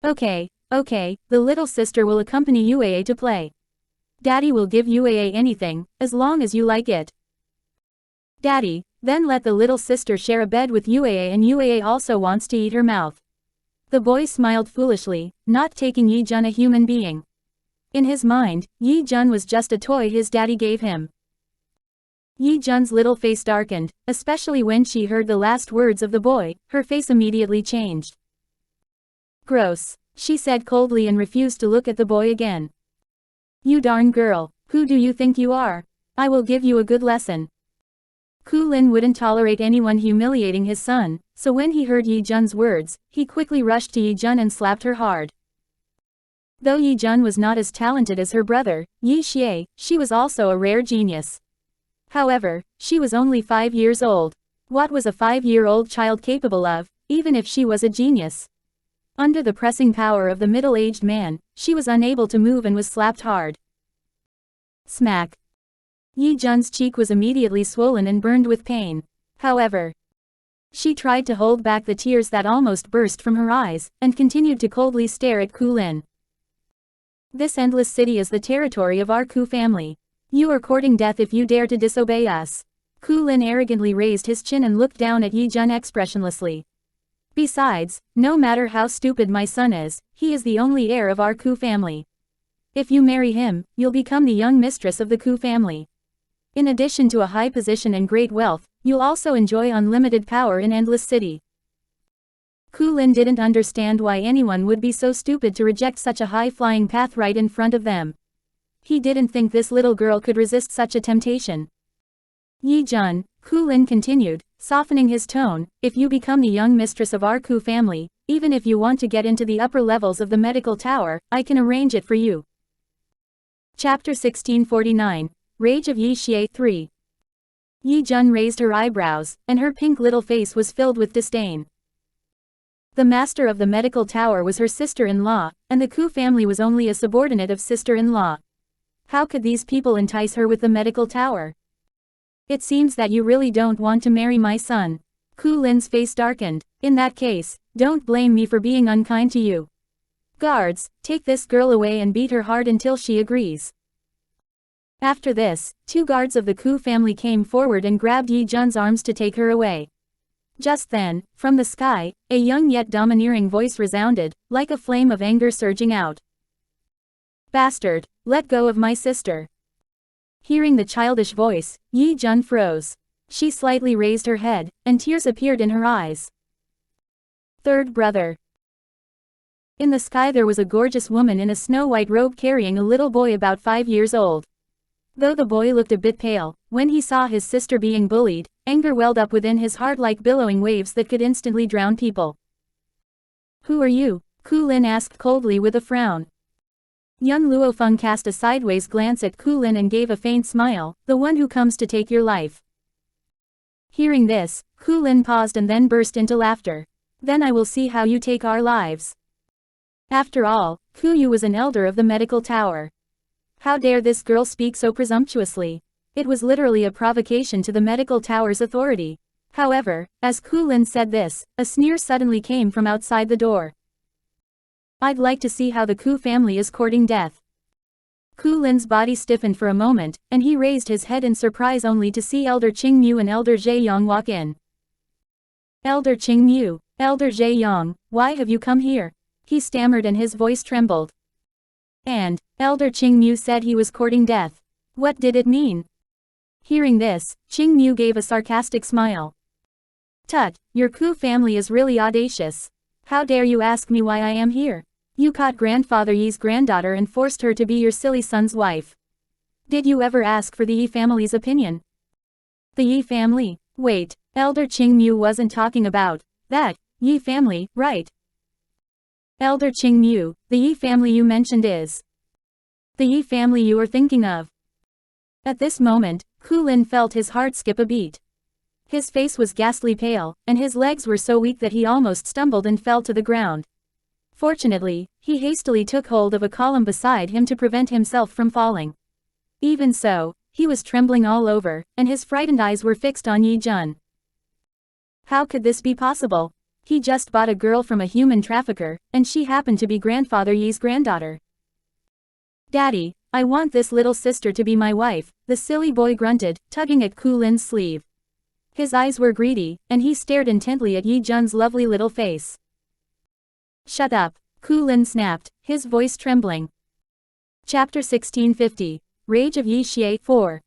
Okay, the little sister will accompany Yuaa to play. Daddy will give Yuaa anything, as long as you like it. Daddy, then let the little sister share a bed with Yuaa and Yuaa also wants to eat her mouth. The boy smiled foolishly, not taking Yi Jun a human being. In his mind, Yi Jun was just a toy his daddy gave him. Yi Jun's little face darkened, especially when she heard the last words of the boy, her face immediately changed. Gross, she said coldly and refused to look at the boy again. You darn girl, who do you think you are? I will give you a good lesson. Ku Lin wouldn't tolerate anyone humiliating his son, so when he heard Yi Jun's words, he quickly rushed to Yi Jun and slapped her hard. Though Yi Jun was not as talented as her brother, Yi Xie, she was also a rare genius. However, she was only 5 years old. What was a 5-year-old child capable of, even if she was a genius? Under the pressing power of the middle-aged man, she was unable to move and was slapped hard. Smack. Yi Jun's cheek was immediately swollen and burned with pain. However, she tried to hold back the tears that almost burst from her eyes, and continued to coldly stare at Ku Lin. This endless city is the territory of our Ku family. You are courting death if you dare to disobey us. Ku Lin arrogantly raised his chin and looked down at Yi Jun expressionlessly. Besides, no matter how stupid my son is, he is the only heir of our Ku family. If you marry him, you'll become the young mistress of the Ku family. In addition to a high position and great wealth, you'll also enjoy unlimited power in Endless City. Ku Lin didn't understand why anyone would be so stupid to reject such a high-flying path right in front of them. He didn't think this little girl could resist such a temptation. Yi Jun, Ku Lin continued, softening his tone, if you become the young mistress of our Ku family, even if you want to get into the upper levels of the medical tower, I can arrange it for you. Chapter 1649. Rage of Xie 3. Yi Jun raised her eyebrows, and her pink little face was filled with disdain. The master of the medical tower was her sister-in-law, and the Ku family was only a subordinate of sister-in-law. How could these people entice her with the medical tower? It seems that you really don't want to marry my son. Ku Lin's face darkened. In that case, don't blame me for being unkind to you. Guards, take this girl away and beat her hard until she agrees. After this, 2 guards of the Ku family came forward and grabbed Yi Jun's arms to take her away. Just then, from the sky, a young yet domineering voice resounded, like a flame of anger surging out. "Bastard, let go of my sister." Hearing the childish voice, Yi Jun froze. She slightly raised her head, and tears appeared in her eyes. Third brother. In the sky there was a gorgeous woman in a snow-white robe carrying a little boy about 5 years old. Though the boy looked a bit pale, when he saw his sister being bullied, anger welled up within his heart like billowing waves that could instantly drown people. "Who are you?" Ku Lin asked coldly with a frown. Young Luo Feng cast a sideways glance at Ku Lin and gave a faint smile, "The one who comes to take your life." Hearing this, Ku Lin paused and then burst into laughter. "Then I will see how you take our lives." After all, Ku Yu was an elder of the medical tower. How dare this girl speak so presumptuously? It was literally a provocation to the medical tower's authority. However, as Ku Lin said this, a sneer suddenly came from outside the door. "I'd like to see how the Ku family is courting death." Ku Lin's body stiffened for a moment, and he raised his head in surprise only to see Elder Qing Mu and Elder Zhe Yang walk in. "Elder Qing Mu, Elder Zhe Yang, why have you come here?" he stammered and his voice trembled. And Elder Qing Mu said he was courting death. What did it mean? Hearing this, Qing Mu gave a sarcastic smile. "Tut, your Ku family is really audacious. How dare you ask me why I am here? You caught Grandfather Yi's granddaughter and forced her to be your silly son's wife. Did you ever ask for the Yi family's opinion?" "The Yi family? Wait, Elder Qing Mu wasn't talking about that Yi family, right?" "Elder Qing Mu, the Yi family you mentioned is the Yi family you are thinking of." At this moment, Ku Lin felt his heart skip a beat. His face was ghastly pale, and his legs were so weak that he almost stumbled and fell to the ground. Fortunately, he hastily took hold of a column beside him to prevent himself from falling. Even so, he was trembling all over, and his frightened eyes were fixed on Yi Jun. How could this be possible? He just bought a girl from a human trafficker, and she happened to be Grandfather Yi's granddaughter. "Daddy, I want this little sister to be my wife," the silly boy grunted, tugging at Ku Lin's sleeve. His eyes were greedy, and he stared intently at Yi Jun's lovely little face. "Shut up," Ku Lin snapped, his voice trembling. Chapter 1650, Rage of Yi Xie 4.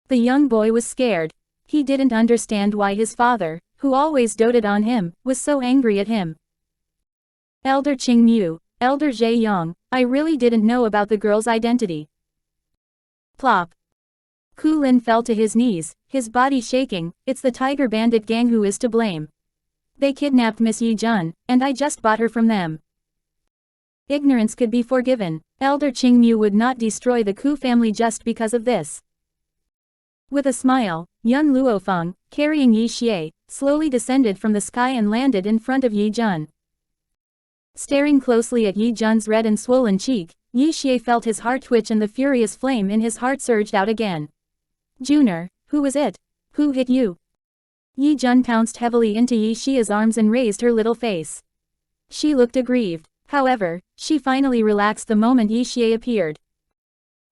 The young boy was scared. He didn't understand why his father, who always doted on him, was so angry at him. "Elder Qing Mu, Elder Zhe Yang, I really didn't know about the girl's identity." Plop. Ku Lin fell to his knees, his body shaking. "It's the Tiger Bandit gang who is to blame. They kidnapped Miss Yi Jun, and I just bought her from them." Ignorance could be forgiven. Elder Qing Mu would not destroy the Ku family just because of this. With a smile, young Luo Feng, carrying Yi Xie, slowly descended from the sky and landed in front of Yi Jun. Staring closely at Yi Jun's red and swollen cheek, Yi Xie felt his heart twitch and the furious flame in his heart surged out again. "Juner, who was it? Who hit you?" Yi Jun pounced heavily into Yi Xia's arms and raised her little face. She looked aggrieved. However, she finally relaxed the moment Yi Xia appeared.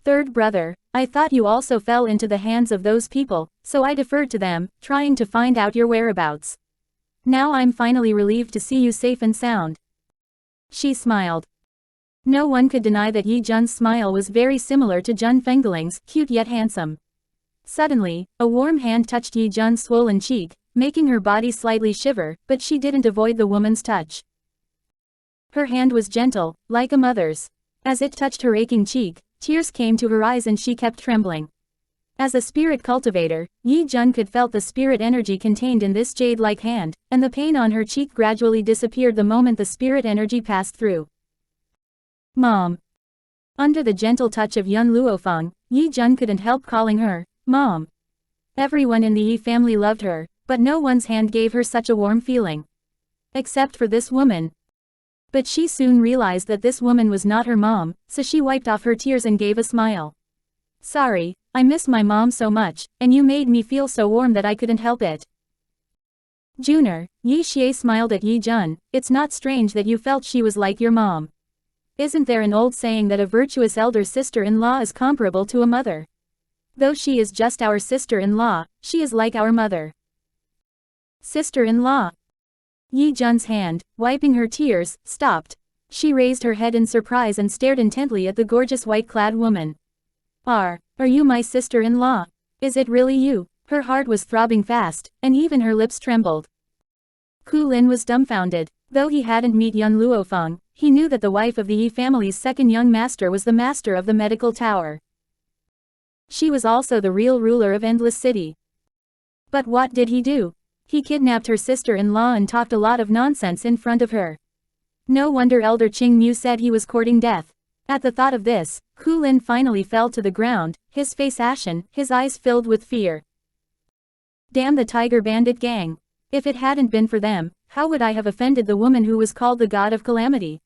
"Third brother, I thought you also fell into the hands of those people, so I deferred to them, trying to find out your whereabouts. Now I'm finally relieved to see you safe and sound." She smiled. No one could deny that Yi Jun's smile was very similar to Jun Fengling's, cute yet handsome. Suddenly, a warm hand touched Yi Jun's swollen cheek, making her body slightly shiver, but she didn't avoid the woman's touch. Her hand was gentle, like a mother's. As it touched her aching cheek, tears came to her eyes and she kept trembling. As a spirit cultivator, Yi Jun could felt the spirit energy contained in this jade-like hand, and the pain on her cheek gradually disappeared the moment the spirit energy passed through. "Mom." Under the gentle touch of young Luo Feng, Yi Jun couldn't help calling her Mom. Everyone in the Yi family loved her, but no one's hand gave her such a warm feeling. Except for this woman. But she soon realized that this woman was not her mom, so she wiped off her tears and gave a smile. "Sorry, I miss my mom so much, and you made me feel so warm that I couldn't help it." "Juner," Yi Xie smiled at Yi Jun, "it's not strange that you felt she was like your mom. Isn't there an old saying that a virtuous elder sister-in-law is comparable to a mother? Though she is just our sister-in-law, she is like our mother. Sister-in-law. Yi Jun's hand, wiping her tears, stopped. She raised her head in surprise and stared intently at the gorgeous white-clad woman. Are you my sister-in-law? Is it really you? Her heart was throbbing fast, and even her lips trembled. Ku Lin was dumbfounded. Though he hadn't met young Luo Feng, he knew that the wife of the Yi family's second young master was the master of the medical tower. She was also the real ruler of Endless City. But what did he do? He kidnapped her sister-in-law and talked a lot of nonsense in front of her. No wonder Elder Qing Mu said he was courting death. At the thought of this, Ku Lin finally fell to the ground, his face ashen, his eyes filled with fear. Damn the Tiger Bandit gang. If it hadn't been for them, how would I have offended the woman who was called the God of Calamity?